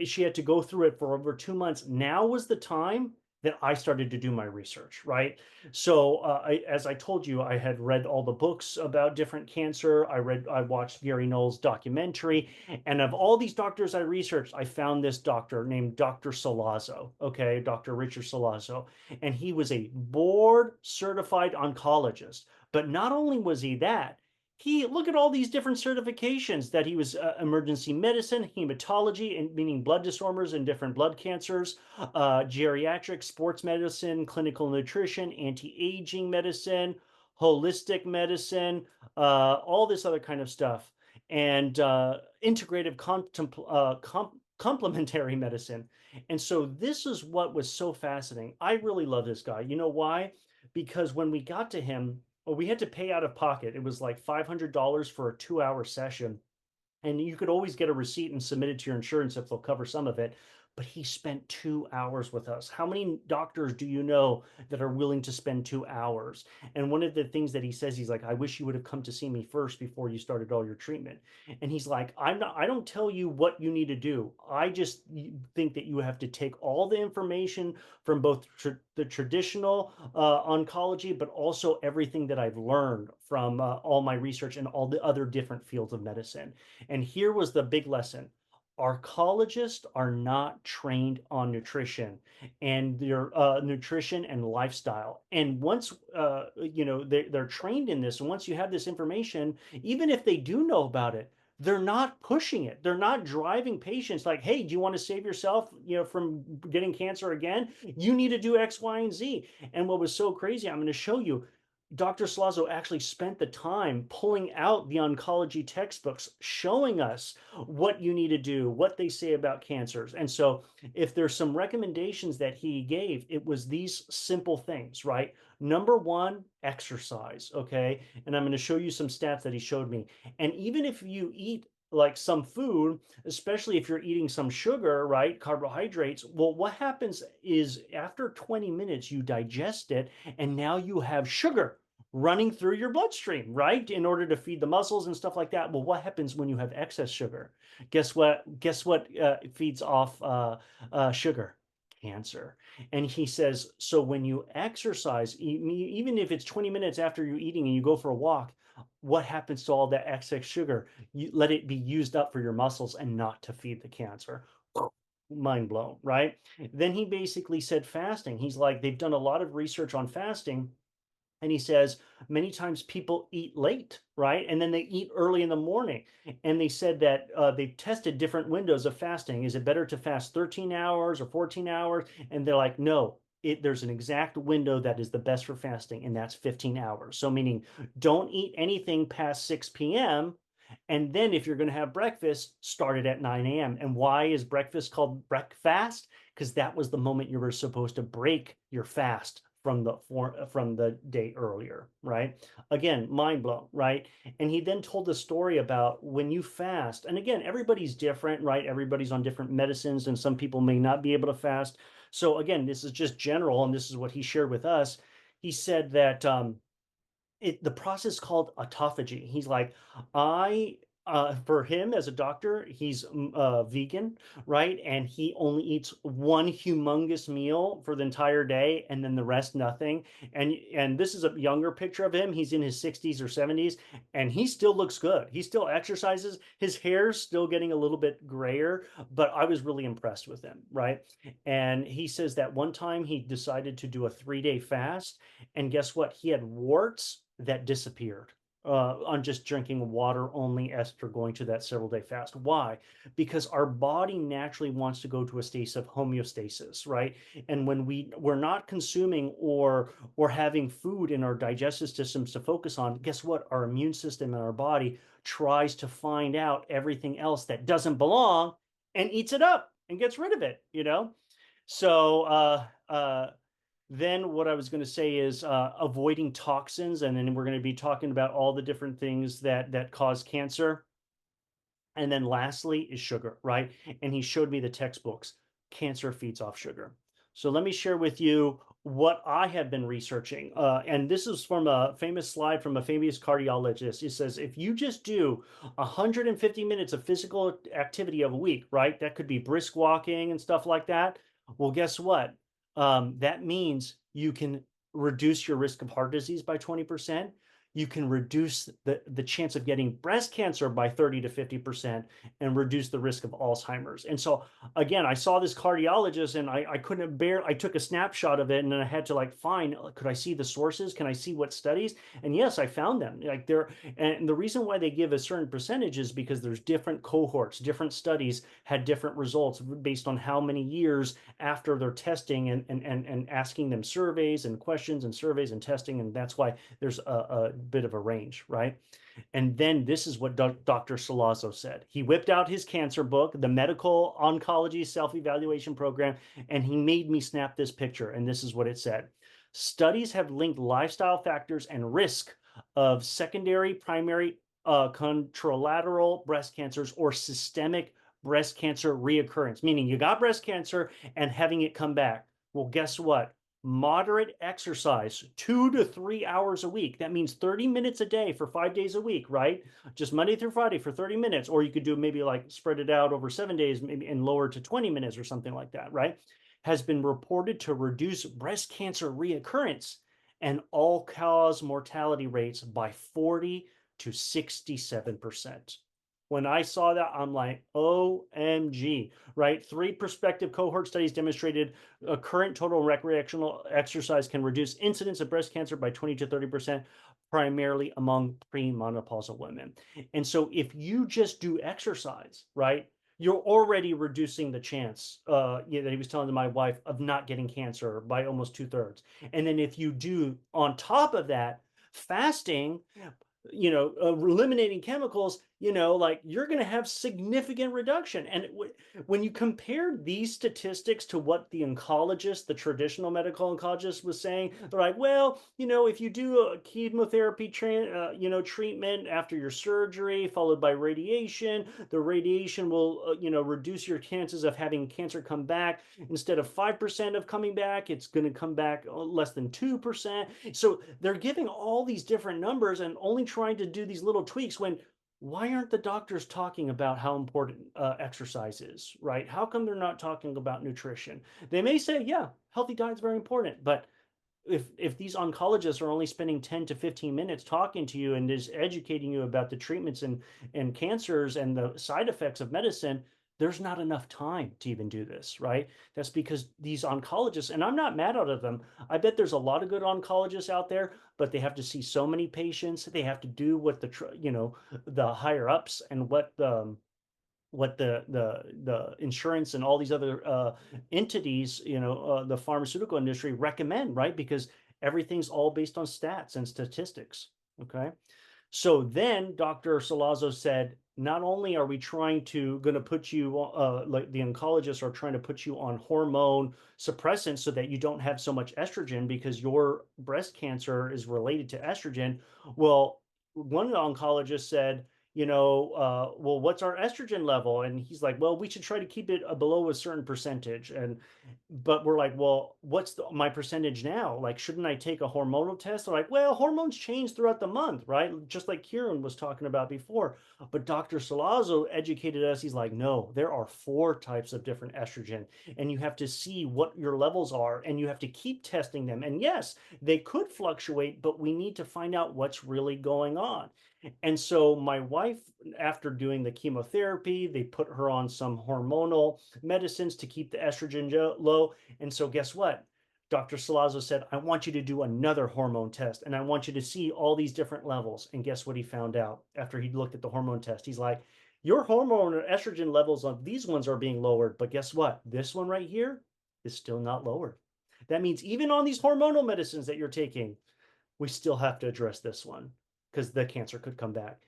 she had to go through it for over 2 months. Now was the time that I started to do my research, right? So, as I told you, I had read all the books about different cancer. I watched Gary Knowles' documentary, and of all these doctors I researched, I found this doctor named Dr. Salazzo, okay, Dr. Richard Salazzo, and he was a board certified oncologist. But not only was he that, look at all these different certifications that he was emergency medicine, hematology, and meaning blood disorders and different blood cancers, geriatric, sports medicine, clinical nutrition, anti-aging medicine, holistic medicine, all this other kind of stuff, and integrative complementary medicine. And so this is what was so fascinating. I really love this guy. You know why? Because when we got to him, well, we had to pay out of pocket. It was like $500 for a 2-hour session. And you could always get a receipt and submit it to your insurance if they'll cover some of it. But he spent 2 hours with us. How many doctors do you know that are willing to spend 2 hours? And one of the things that he says, he's like, I wish you would have come to see me first before you started all your treatment. And he's like, I don't tell you what you need to do. I just think that you have to take all the information from both the traditional oncology, but also everything that I've learned from all my research and all the other different fields of medicine. And here was the big lesson. Oncologists are not trained on nutrition and their nutrition and lifestyle. And once they're trained in this, and once you have this information, even if they do know about it, they're not pushing it. They're not driving patients like, hey, do you want to save yourself, from getting cancer again? You need to do X, Y, and Z. And what was so crazy, I'm going to show you, Dr. Salazzo actually spent the time pulling out the oncology textbooks, showing us what you need to do, what they say about cancers. And so if there's some recommendations that he gave, it was these simple things, right? Number one, exercise, okay? And I'm going to show you some stats that he showed me. And even if you eat like some food, especially if you're eating some sugar, right? Carbohydrates. Well, what happens is after 20 minutes, you digest it, and now you have sugar running through your bloodstream, right? In order to feed the muscles and stuff like that. Well, what happens when you have excess sugar? Guess what? Guess what feeds off sugar? Cancer. And he says, so when you exercise, even if it's 20 minutes after you're eating and you go for a walk, what happens to all that excess sugar? You let it be used up for your muscles and not to feed the cancer. Mind blown, right? Then he basically said fasting. He's like, they've done a lot of research on fasting. And he says many times people eat late, right? And then they eat early in the morning. And they said that they've tested different windows of fasting. Is it better to fast 13 hours or 14 hours? And they're like, no, there's an exact window that is the best for fasting, and that's 15 hours. So meaning don't eat anything past 6 p.m. And then if you're going to have breakfast, start it at 9 a.m. And why is breakfast called breakfast? Because that was the moment you were supposed to break your fast from the day earlier, right? Again, mind blown, right? And he then told the story about when you fast, and again, everybody's different, right? Everybody's on different medicines, and some people may not be able to fast. So again, this is just general, and this is what he shared with us. He said that the process called autophagy. He's like, I For him as a doctor, he's vegan, right? And he only eats one humongous meal for the entire day, and then the rest nothing. And this is a younger picture of him. He's in his 60s or 70s, and he still looks good. He still exercises. His hair's still getting a little bit grayer, but I was really impressed with him, right? And he says that one time he decided to do a 3-day fast, and guess what? He had warts that disappeared on just drinking water only after going to that several day fast. Why? Because our body naturally wants to go to a state of homeostasis, right? And when we're not consuming or having food in our digestive systems to focus on, guess what? Our immune system in our body tries to find out everything else that doesn't belong and eats it up and gets rid of it, you know? So then what I was going to say is avoiding toxins, and then we're going to be talking about all the different things that cause cancer. And then lastly is sugar, right? And he showed me the textbooks. Cancer feeds off sugar. So let me share with you what I have been researching. And this is from a famous slide from a famous cardiologist. It says, if you just do 150 minutes of physical activity a week, right? That could be brisk walking and stuff like that. Well, guess what? That means you can reduce your risk of heart disease by 20%. You can reduce the chance of getting breast cancer by 30 to 50% and reduce the risk of Alzheimer's. And so again, I saw this cardiologist and I couldn't bear, I took a snapshot of it and then I had to like find, could I see the sources? Can I see what studies? And yes, I found them. Like there, and the reason why they give a certain percentage is because there's different cohorts, different studies had different results based on how many years after their testing and asking them surveys and questions and surveys and testing. And that's why there's a bit of a range, right? And then this is what Dr. Salazzo said. He whipped out his cancer book, the Medical Oncology Self-Evaluation Program, and he made me snap this picture. And this is what it said. Studies have linked lifestyle factors and risk of secondary, primary, contralateral breast cancers or systemic breast cancer reoccurrence, meaning you got breast cancer and having it come back. Well, guess what? Moderate exercise, 2 to 3 hours a week. That means 30 minutes a day for 5 days a week, right? Just Monday through Friday for 30 minutes. Or you could do maybe like spread it out over 7 days maybe and lower to 20 minutes or something like that, right? Has been reported to reduce breast cancer reoccurrence and all-cause mortality rates by 40 to 67%. When I saw that, I'm like, OMG, right? 3 prospective cohort studies demonstrated a current total recreational exercise can reduce incidence of breast cancer by 20 to 30%, primarily among premenopausal women. And so if you just do exercise, right, you're already reducing the chance that he was telling my wife of not getting cancer by almost 2/3. And then if you do on top of that, fasting, eliminating chemicals, like you're going to have significant reduction. And when you compare these statistics to what the oncologist, the traditional medical oncologist was saying, they're like, well, if you do a chemotherapy, treatment after your surgery, followed by radiation, the radiation will, reduce your chances of having cancer come back. Instead of 5% of coming back, it's going to come back less than 2%. So they're giving all these different numbers and only trying to do these little tweaks when why aren't the doctors talking about how important exercise is, right? How come they're not talking about nutrition? They may say, yeah, healthy diet is very important, but if these oncologists are only spending 10 to 15 minutes talking to you and is educating you about the treatments and cancers and the side effects of medicine, there's not enough time to even do this, right? That's because these oncologists, and I'm not mad at them. I bet there's a lot of good oncologists out there, but they have to see so many patients. They have to do what the higher ups and what the insurance and all these other entities, the pharmaceutical industry recommend, right? Because everything's all based on stats and statistics. Okay. So then Dr. Salazzo said, not only are we going to put you, like the oncologists are trying to put you on hormone suppressants so that you don't have so much estrogen because your breast cancer is related to estrogen. Well, one oncologists said, well, what's our estrogen level? And he's like, well, we should try to keep it below a certain percentage. But we're like, well, what's my percentage now? Like, shouldn't I take a hormonal test? They're like, well, hormones change throughout the month, right? Just like Kieran was talking about before. But Dr. Salazzo educated us. He's like, no, there are 4 types of different estrogen, and you have to see what your levels are, and you have to keep testing them. And yes, they could fluctuate, but we need to find out what's really going on. And so my wife, after doing the chemotherapy, they put her on some hormonal medicines to keep the estrogen low. And so guess what? Dr. Salazzo said, I want you to do another hormone test, and I want you to see all these different levels. And guess what he found out after he looked at the hormone test? He's like, your hormone or estrogen levels on these ones are being lowered. But guess what? This one right here is still not lowered. That means even on these hormonal medicines that you're taking, we still have to address this one because the cancer could come back.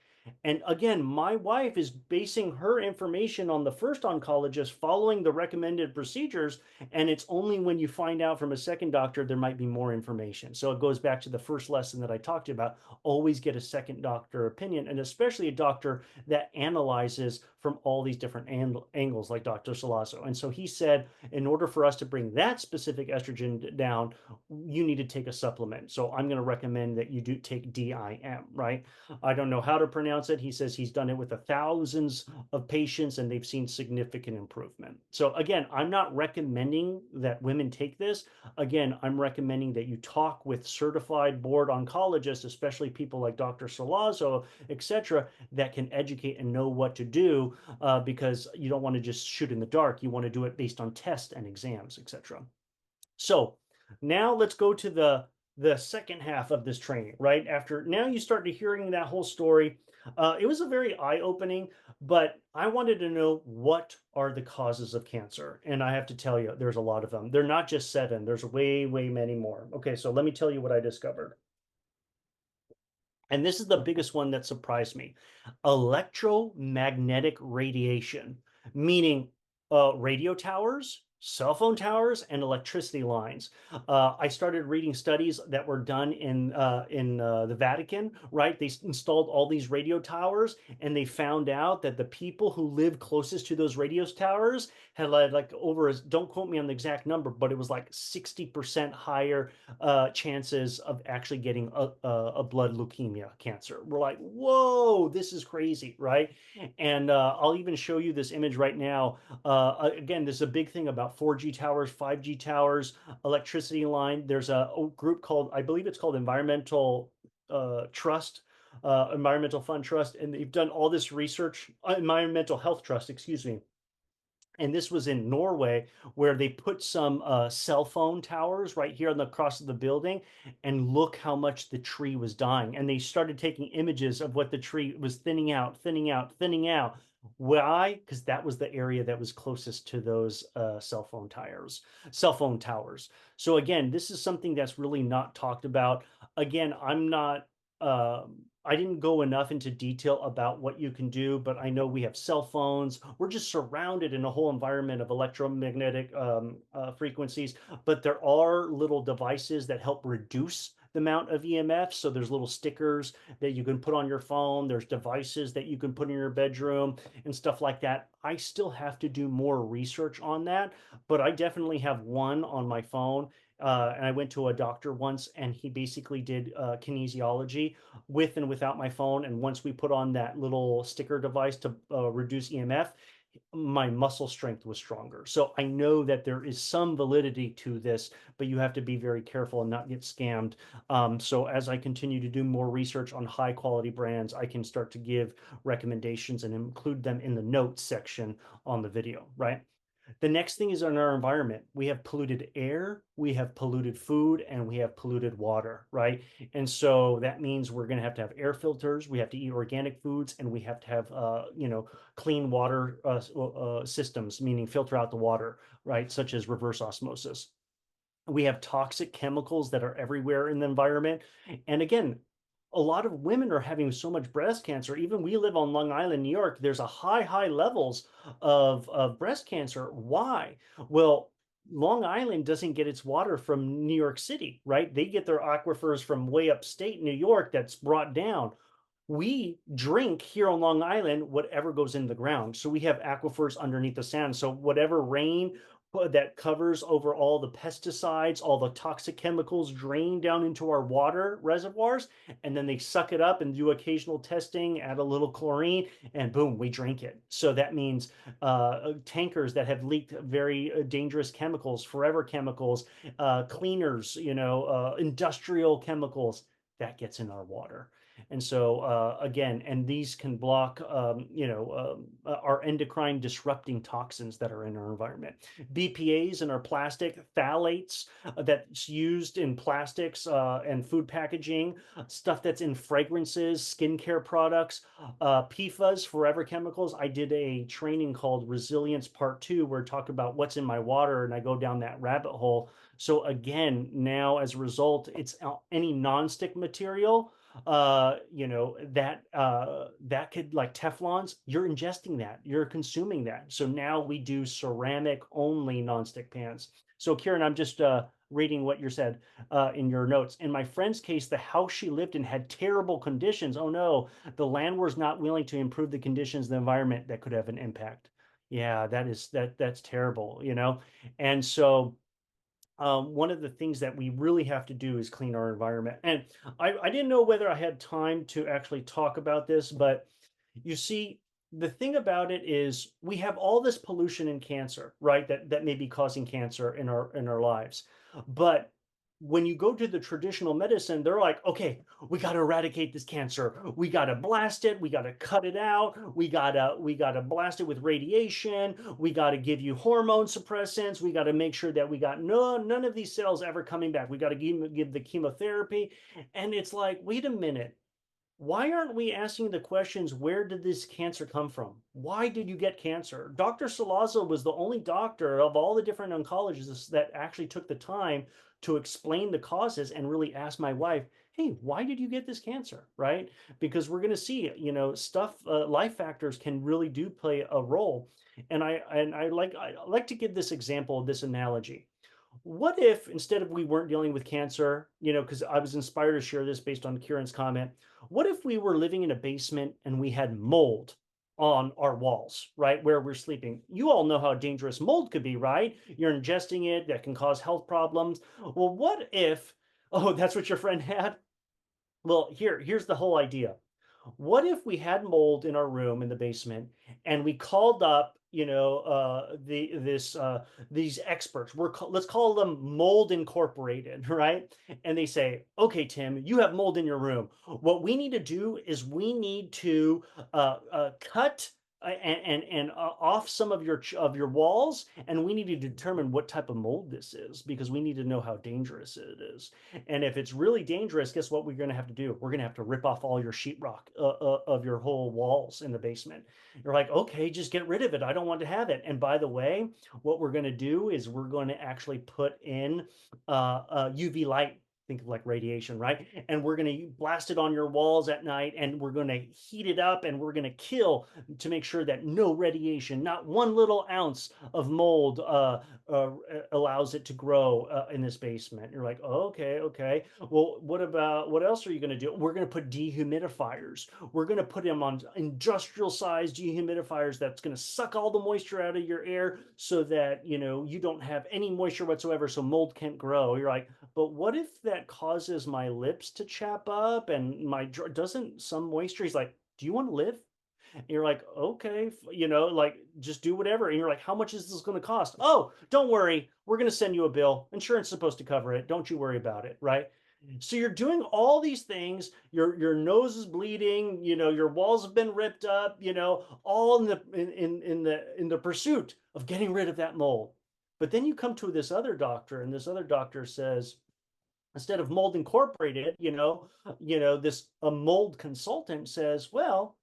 And again, my wife is basing her information on the first oncologist following the recommended procedures. And it's only when you find out from a second doctor, there might be more information. So it goes back to the first lesson that I talked to you about. Always get a second doctor opinion, and especially a doctor that analyzes from all these different angles, like Dr. Salazzo. And so he said, in order for us to bring that specific estrogen down, you need to take a supplement. So I'm going to recommend that you do take DIM, right? I don't know how to pronounce it. He says he's done it with thousands of patients and they've seen significant improvement. So again, I'm not recommending that women take this. Again, I'm recommending that you talk with certified board oncologists, especially people like Dr. Salazzo, etc., that can educate and know what to do, because you don't want to just shoot in the dark. You want to do it based on tests and exams, etc. So now let's go to the second half of this training, right? After now you start to hearing that whole story. It was a very eye-opening, but I wanted to know, what are the causes of cancer? And I have to tell you, there's a lot of them. They're not just 7. There's way, way many more. Okay, so let me tell you what I discovered. And this is the biggest one that surprised me. Electromagnetic radiation, meaning radio towers, cell phone towers, and electricity lines. I started reading studies that were done in the Vatican, right? They installed all these radio towers, and they found out that the people who lived closest to those radio towers had like over, don't quote me on the exact number, but it was like 60% higher chances of actually getting a blood leukemia cancer. We're like, whoa, this is crazy, right? And I'll even show you this image right now. Again, this is a big thing about 4G towers, 5G towers, electricity line. There's a group called, I believe it's called Environmental Trust, Environmental Fund Trust, and they've done all this research, Environmental Health Trust, excuse me. And this was in Norway, where they put some cell phone towers right here on the across of the building, and look how much the tree was dying. And they started taking images of what the tree was thinning out, thinning out, thinning out. Why? Because that was the area that was closest to those cell phone towers. So again, this is something that's really not talked about. Again, I'm not. I didn't go enough into detail about what you can do, but I know we have cell phones. We're just surrounded in a whole environment of electromagnetic frequencies, but there are little devices that help reduce the amount of EMF. So there's little stickers that you can put on your phone. There's devices that you can put in your bedroom and stuff like that. I still have to do more research on that, but I definitely have one on my phone. And I went to a doctor once, and he basically did kinesiology with and without my phone. And once we put on that little sticker device to reduce EMF, my muscle strength was stronger. So I know that there is some validity to this, but you have to be very careful and not get scammed. So as I continue to do more research on high quality brands, I can start to give recommendations and include them in the notes section on the video, right? The next thing is in our environment. We have polluted air, we have polluted food, and we have polluted water, right? And so that means we're going to have air filters, we have to eat organic foods, and we have to have, clean water systems, meaning filter out the water, right? Such as reverse osmosis. We have toxic chemicals that are everywhere in the environment. And again, a lot of women are having so much breast cancer. Even we live on Long Island, New York. There's a high levels of breast cancer. Why? Well, Long Island doesn't get its water from New York City, right? They get their aquifers from way upstate New York that's brought down. we drink here on Long Island whatever goes in the ground. So we have aquifers underneath the sand. So whatever rain that covers over all the pesticides, all the toxic chemicals drain down into our water reservoirs, and then they suck it up and do occasional testing, add a little chlorine, and boom, we drink it. So that means tankers that have leaked very dangerous chemicals, forever chemicals, cleaners, industrial chemicals, that gets in our water. And so again, and these can block, our endocrine disrupting toxins that are in our environment. BPA's in our plastic, phthalates that's used in plastics and food packaging, stuff that's in fragrances, skincare products, PFAS, forever chemicals. I did a training called Resilience Part 2 where I talk about what's in my water, and I go down that rabbit hole. So again, now as a result, it's any nonstick material that could, like Teflons, you're ingesting that, you're consuming that. So now we do ceramic only nonstick pans. So Kieran, I'm just reading what you said in your notes. In my friend's case, the house she lived in had terrible conditions. Oh no, the landlord's not willing to improve the conditions of the environment. That could have an impact. Yeah, that's terrible, And so one of the things that we really have to do is clean our environment. And I didn't know whether I had time to actually talk about this, but you see, the thing about it is we have all this pollution and cancer, right? That may be causing cancer in our lives. But when you go to the traditional medicine, they're like, okay, we got to eradicate this cancer. We got to blast it. We got to cut it out. We got to blast it with radiation. We got to give you hormone suppressants. We got to make sure that we got none of these cells ever coming back. We got to give the chemotherapy. And it's like, wait a minute. Why aren't we asking the questions, where did this cancer come from? Why did you get cancer? Dr. Salazzo was the only doctor of all the different oncologists that actually took the time to explain the causes and really ask my wife, hey, why did you get this cancer, right? Because we're going to see, life factors can really do play a role. And I like to give this example, this analogy. What if instead of we weren't dealing with cancer, because I was inspired to share this based on Kieran's comment, what if we were living in a basement and we had mold on our walls, right, where we're sleeping? You all know how dangerous mold could be, right? You're ingesting it, that can cause health problems. Well, what if, oh, that's what your friend had? Well, here's the whole idea. What if we had mold in our room in the basement and we called up, these experts? Let's call them Mold Incorporated, right? And they say, okay, Tim, you have mold in your room. What we need to do is we need to cut and off some of your walls, and we need to determine what type of mold this is because we need to know how dangerous it is. And if it's really dangerous, guess what we're going to have to do? We're going to have to rip off all your sheetrock of your whole walls in the basement. You're like, okay, just get rid of it. I don't want to have it. And by the way, what we're going to do is we're going to actually put in UV light. Think of like radiation, right? And we're going to blast it on your walls at night, and we're going to heat it up, and we're going to kill to make sure that no radiation, not one little ounce of mold allows it to grow in this basement. You're like, oh, okay. Well, what else are you going to do? We're going to put dehumidifiers. We're going to put them on industrial sized dehumidifiers that's going to suck all the moisture out of your air so that, you don't have any moisture whatsoever, so mold can't grow. You're like, but what if that causes my lips to chap up and doesn't some moisture? He's like, do you want to live? And you're like, okay, like just do whatever. And you're like, how much is this going to cost? Oh, don't worry. We're going to send you a bill. Insurance is supposed to cover it. Don't you worry about it. Right. So you're doing all these things. Your nose is bleeding. Your walls have been ripped up. All in the pursuit of getting rid of that mold. But then you come to this other doctor, and this other doctor says, instead of Mold Incorporated, this a mold consultant says, well,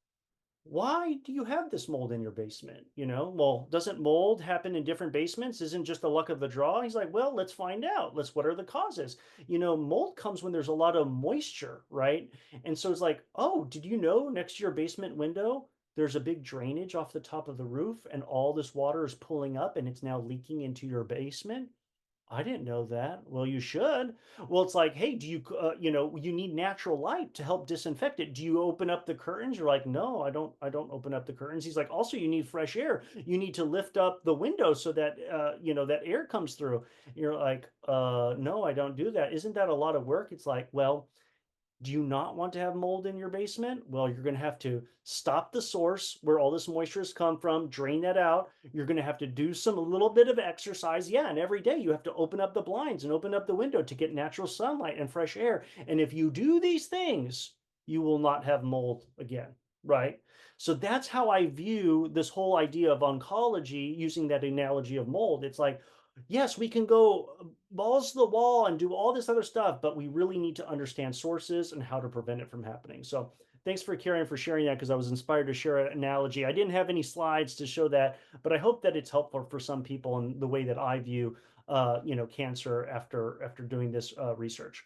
why do you have this mold in your basement? Well, doesn't mold happen in different basements? Isn't just the luck of the draw? He's like, well, let's find out. What are the causes? Mold comes when there's a lot of moisture, right? And so it's like, oh, did you know next to your basement window, there's a big drainage off the top of the roof, and all this water is pulling up and it's now leaking into your basement? I didn't know that. Well, you should. Well, it's like, hey, you need natural light to help disinfect it. Do you open up the curtains? You're like, no, I don't open up the curtains. He's like, also, you need fresh air. You need to lift up the window so that, that air comes through. You're like, no, I don't do that. Isn't that a lot of work? It's like, well, do you not want to have mold in your basement? Well, you're going to have to stop the source where all this moisture has come from, drain that out. You're going to have to do a little bit of exercise. Yeah. And every day you have to open up the blinds and open up the window to get natural sunlight and fresh air. And if you do these things, you will not have mold again. Right. So that's how I view this whole idea of oncology using that analogy of mold. It's like, yes, we can go balls to the wall and do all this other stuff, but we really need to understand sources and how to prevent it from happening. So thanks for Karen for sharing that, because I was inspired to share an analogy. I didn't have any slides to show that, but I hope that it's helpful for some people in the way that I view cancer after doing this research.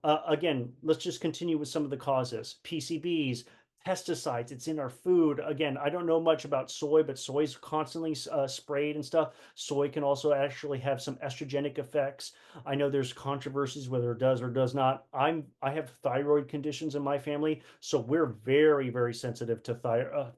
Again, let's just continue with some of the causes. PCBs, pesticides, it's in our food. Again, I don't know much about soy, but soy is constantly sprayed and stuff. Soy can also actually have some estrogenic effects. I know there's controversies whether it does or does not. I have thyroid conditions in my family, so we're very, very sensitive to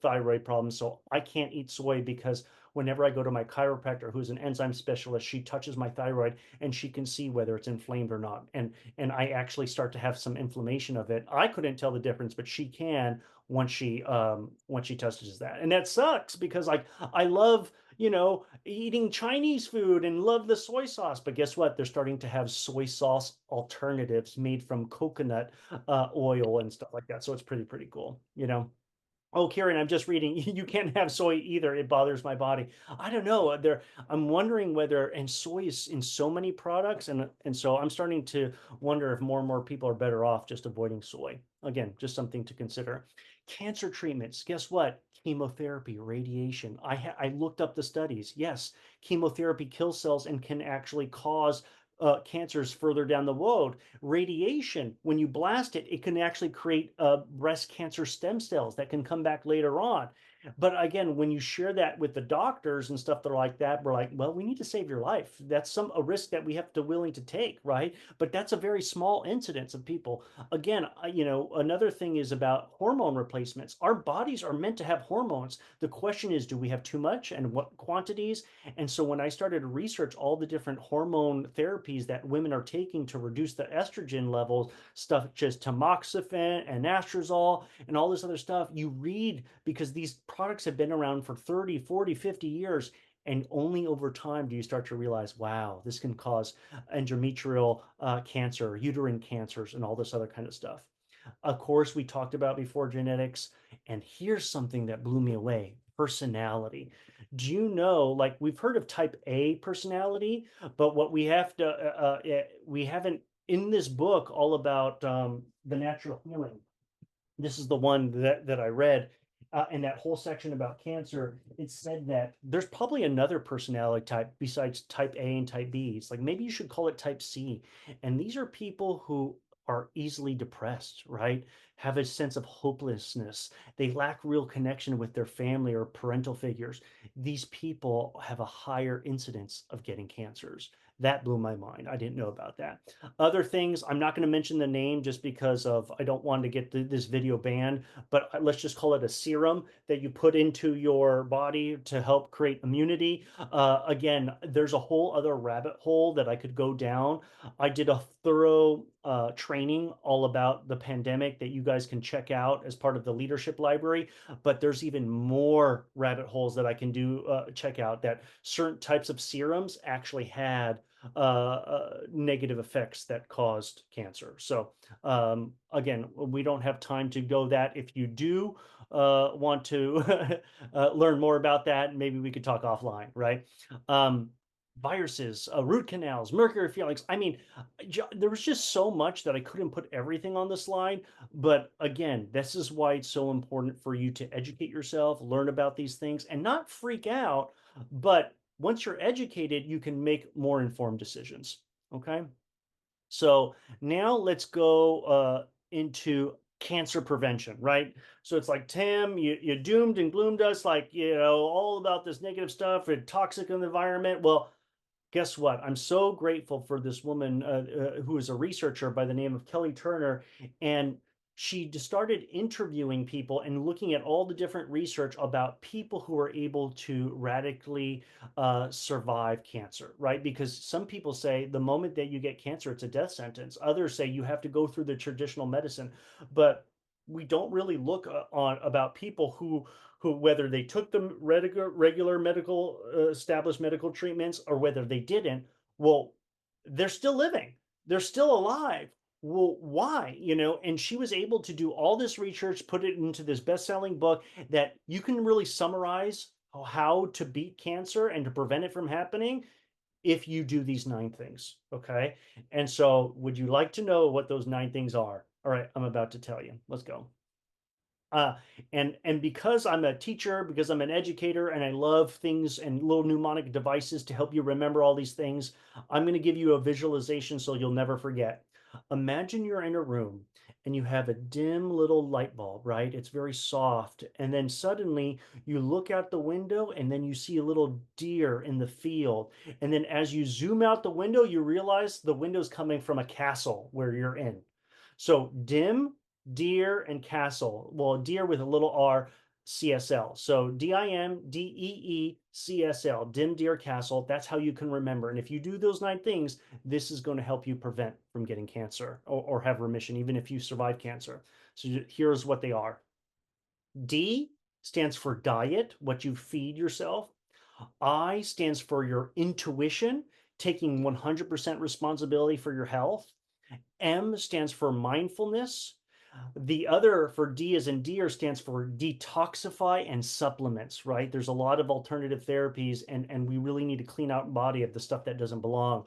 thyroid problems. So I can't eat soy because whenever I go to my chiropractor, who's an enzyme specialist, she touches my thyroid and she can see whether it's inflamed or not. And I actually start to have some inflammation of it. I couldn't tell the difference, but she can once she touches that. And that sucks because like I love eating Chinese food and love the soy sauce. But guess what? They're starting to have soy sauce alternatives made from coconut oil and stuff like that. So it's pretty cool. Oh, Karen, I'm just reading. You can't have soy either. It bothers my body. I don't know. I'm wondering whether, and soy is in so many products, and so I'm starting to wonder if more and more people are better off just avoiding soy. Again, just something to consider. Cancer treatments. Guess what? Chemotherapy, radiation. I looked up the studies. Yes, chemotherapy kills cells and can actually cause cancers further down the road. Radiation, when you blast it, it can actually create breast cancer stem cells that can come back later on. But again, when you share that with the doctors and stuff that are like that, we're like, well, we need to save your life. That's a risk that we have to willing to take, right? But that's a very small incidence of people. Again, another thing is about hormone replacements. Our bodies are meant to have hormones. The question is, do we have too much and what quantities? And so when I started to research all the different hormone therapies that women are taking to reduce the estrogen levels, stuff such as tamoxifen and anastrozole and all this other stuff, you read because these products have been around for 30, 40, 50 years. And only over time do you start to realize, wow, this can cause endometrial cancer, uterine cancers, and all this other kind of stuff. Of course, we talked about before genetics. And here's something that blew me away: personality. Do you know, like we've heard of type A personality, but what we have to, we haven't in this book all about the natural healing. This is the one that I read. In that whole section about cancer, it said that there's probably another personality type besides type A and type B. It's like maybe you should call it type C. And these are people who are easily depressed, right? Have a sense of hopelessness. They lack real connection with their family or parental figures. These people have a higher incidence of getting cancers. That blew my mind. I didn't know about that. Other things, I'm not going to mention the name just because of I don't want to get this video banned, but let's just call it a serum that you put into your body to help create immunity. Again, there's a whole other rabbit hole that I could go down. I did a thorough training all about the pandemic that you guys can check out as part of the leadership library, but there's even more rabbit holes that I can check out that certain types of serums actually had negative effects that caused cancer. So again, we don't have time to go that. If you do want to learn more about that, maybe we could talk offline, right? Viruses, root canals, mercury fillings. I mean, there was just so much that I couldn't put everything on the slide. But again, this is why it's so important for you to educate yourself, learn about these things, and not freak out. But once you're educated, you can make more informed decisions. Okay. So now let's go into cancer prevention, right? So it's like, Tim, you doomed and gloomed us, like, all about this negative stuff and toxic in the environment. Well, guess what? I'm so grateful for this woman who is a researcher by the name of Kelly Turner, and she just started interviewing people and looking at all the different research about people who are able to radically survive cancer, right? Because some people say the moment that you get cancer, it's a death sentence. Others say you have to go through the traditional medicine, but we don't really look on about people who whether they took the regular medical established medical treatments or whether they didn't, well, they're still living, they're still alive. Well, why? And she was able to do all this research, put it into this best-selling book that you can really summarize how to beat cancer and to prevent it from happening if you do these 9 things. Okay. And so would you like to know what those 9 things are? All right, I'm about to tell you. Let's go. Uh, and because I'm a teacher, because I'm an educator, and I love things and little mnemonic devices to help you remember all these things, I'm going to give you a visualization so you'll never forget. Imagine you're in a room and you have a dim little light bulb, right? It's very soft. And then suddenly you look out the window and then you see a little deer in the field. And then as you zoom out the window, you realize the window's coming from a castle where you're in. So dim, deer, and castle. Well, deer with a little r, CSL. So DIMDEE CSL, dim, deer, castle. That's how you can remember. And if you do those 9 things, this is going to help you prevent from getting cancer or have remission, even if you survive cancer. So here's what they are. D stands for diet, what you feed yourself. I stands for your intuition, taking 100% responsibility for your health. M stands for mindfulness. The other for D as in deer stands for detoxify and supplements, right? There's a lot of alternative therapies, and we really need to clean out body of the stuff that doesn't belong.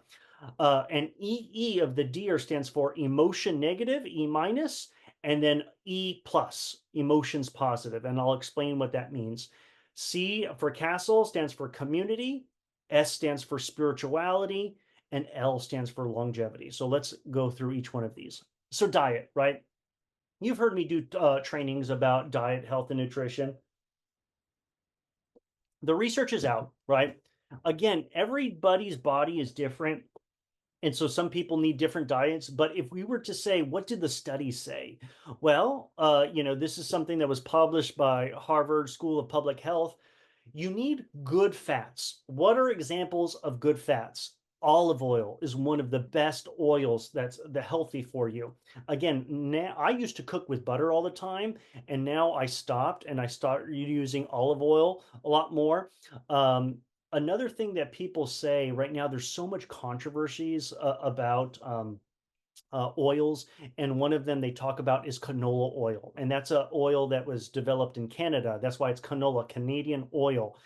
And E of the deer stands for emotion negative, E minus, and then E plus, emotions positive. And I'll explain what that means. C for castle stands for community. S stands for spirituality, and L stands for longevity. So let's go through each one of these. So diet, right? You've heard me do trainings about diet, health, and nutrition. The research is out, right? Again, everybody's body is different. And so some people need different diets. But if we were to say, what did the studies say? Well, this is something that was published by Harvard School of Public Health. You need good fats. What are examples of good fats? Olive oil is one of the best oils that's healthy for you. Again, now I used to cook with butter all the time, and now I stopped and I started using olive oil a lot more. Another thing that people say right now, there's so much controversies about oils, and one of them they talk about is canola oil, and that's a oil that was developed in Canada. That's why it's canola, Canadian oil.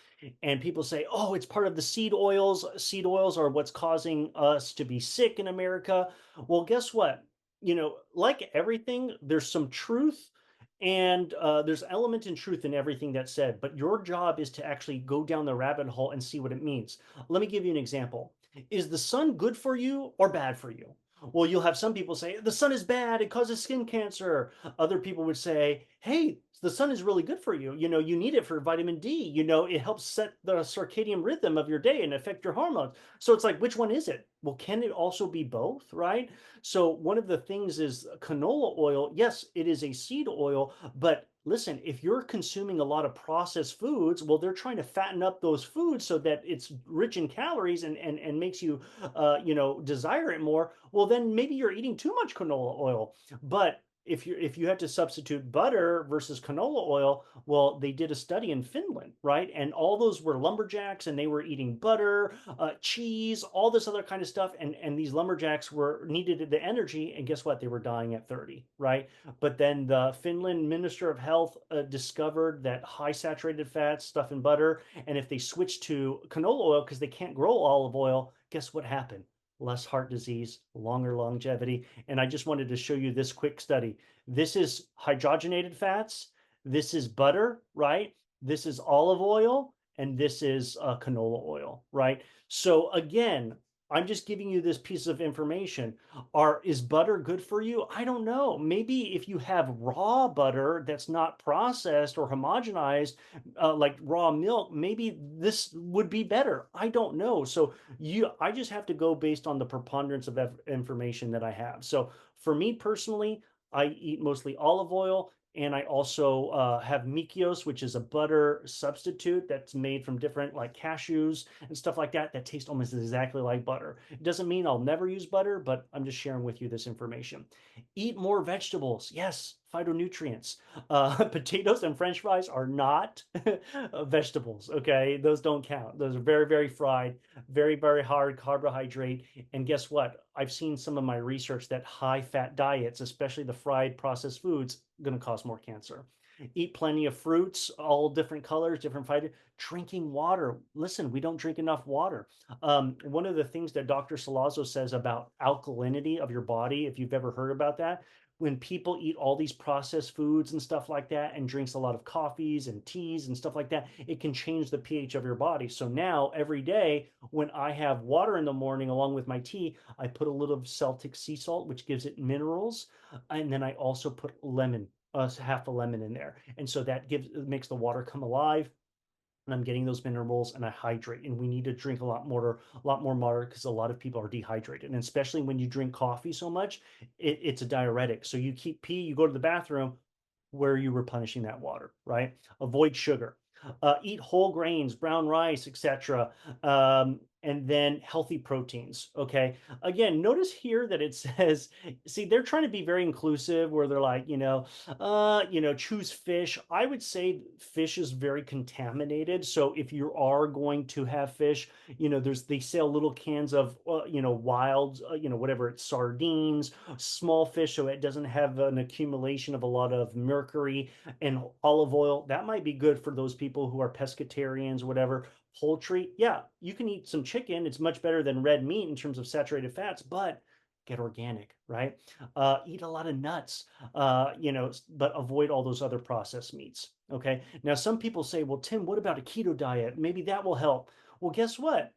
And people say, oh, it's part of the seed oils. Seed oils are what's causing us to be sick in America. Well, guess what? Like everything, there's some truth, and there's element in truth in everything that's said, but your job is to actually go down the rabbit hole and see what it means. Let me give you an example. Is the sun good for you or bad for you? Well, you'll have some people say the sun is bad, it causes skin cancer. Other people would say, hey, the sun is really good for you. You need it for vitamin D. It helps set the circadian rhythm of your day and affect your hormones. So it's like, which one is it? Well, can it also be both, right? So one of the things is canola oil. Yes, it is a seed oil, but listen, if you're consuming a lot of processed foods, well, they're trying to fatten up those foods so that it's rich in calories and makes you, desire it more. Well, then maybe you're eating too much canola oil. But if you had to substitute butter versus canola oil, well, they did a study in Finland, right? And all those were lumberjacks, and they were eating butter, cheese, all this other kind of stuff. And these lumberjacks needed the energy, and guess what? They were dying at 30, right? But then the Finland Minister of Health discovered that high saturated fats, stuff in butter, and if they switched to canola oil because they can't grow olive oil, guess what happened? Less heart disease, longer longevity. And I just wanted to show you this quick study. This is hydrogenated fats. This is butter, right? This is olive oil, and this is canola oil, right? So again, I'm just giving you this piece of information. Is butter good for you? I don't know. Maybe if you have raw butter that's not processed or homogenized, like raw milk, maybe this would be better. I don't know. So I just have to go based on the preponderance of information that I have. So for me personally, I eat mostly olive oil. And I also have Mikios, which is a butter substitute that's made from different like cashews and stuff like that that taste almost exactly like butter. It doesn't mean I'll never use butter, but I'm just sharing with you this information. Eat more vegetables. Yes, phytonutrients. Potatoes and French fries are not vegetables. Okay, those don't count. Those are very, very fried, very, very hard carbohydrate. And guess what? I've seen some of my research that high fat diets, especially the fried processed foods, going to cause more cancer. Eat plenty of fruits, all different colors, different fiber. Drinking water. Listen, we don't drink enough water. One of the things that Dr. Salazzo says about alkalinity of your body, if you've ever heard about that, when people eat all these processed foods and stuff like that and drinks a lot of coffees and teas and stuff like that, it can change the pH of your body. So now every day when I have water in the morning along with my tea, I put a little Celtic sea salt, which gives it minerals. And then I also put lemon, half a lemon in there. And so that makes the water come alive and I'm getting those minerals and I hydrate. And we need to drink a lot more water because a lot of people are dehydrated. And especially when you drink coffee so much, it's a diuretic. So you keep pee, you go to the bathroom, where are you replenishing that water, right? Avoid sugar. Eat whole grains, brown rice, etc. And then healthy proteins. Okay. Again, notice here that it says, see, they're trying to be very inclusive where they're like, choose fish. I would say fish is very contaminated. So if you are going to have fish, they sell little cans of, wild, whatever it's sardines, small fish, so it doesn't have an accumulation of a lot of mercury and olive oil. That might be good for those people who are pescatarians, whatever. Poultry, yeah, you can eat some chicken. It's much better than red meat in terms of saturated fats, but get organic, right? Eat a lot of nuts, but avoid all those other processed meats. Okay. Now, some people say, well, Tim, what about a keto diet? Maybe that will help. Well, guess what?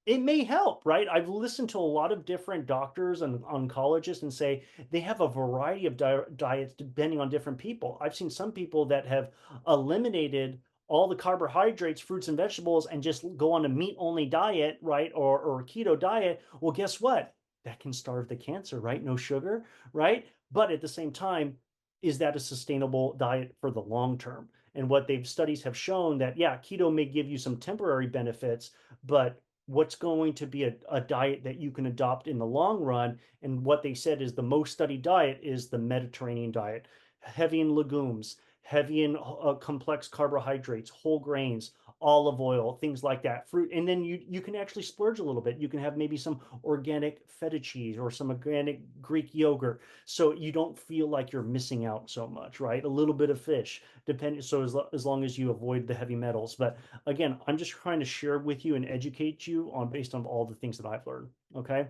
It may help, right? I've listened to a lot of different doctors and oncologists and say they have a variety of diets depending on different people. I've seen some people that have eliminated all the carbohydrates, fruits and vegetables, and just go on a meat only diet, right? Or a keto diet. Well, guess what? That can starve the cancer, right? No sugar, right? But at the same time, is that a sustainable diet for the long term? And what studies have shown that, yeah, keto may give you some temporary benefits, but what's going to be a diet that you can adopt in the long run. And what they said is the most studied diet is the Mediterranean diet, heavy in legumes, heavy in complex carbohydrates, whole grains, olive oil, things like that, fruit. And then you can actually splurge a little bit. You can have maybe some organic feta cheese or some organic Greek yogurt. So you don't feel like you're missing out so much, right? A little bit of fish, depending. So as long as you avoid the heavy metals. But again, I'm just trying to share with you and educate you on based on all the things that I've learned. Okay.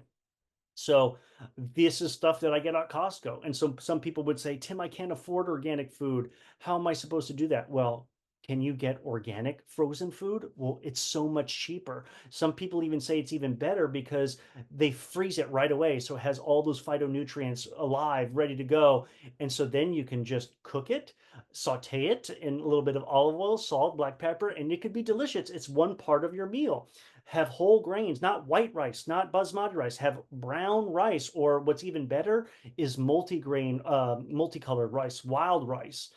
So this is stuff that I get at Costco. And so some people would say, Tim, I can't afford organic food. How am I supposed to do that? Well, can you get organic frozen food? Well, it's so much cheaper. Some people even say it's even better because they freeze it right away. So it has all those phytonutrients alive, ready to go. And so then you can just cook it, saute it in a little bit of olive oil, salt, black pepper, and it could be delicious. It's one part of your meal. Have whole grains, not white rice, not basmati rice. Have brown rice, or what's even better is multi-grain, multicolored rice, wild rice.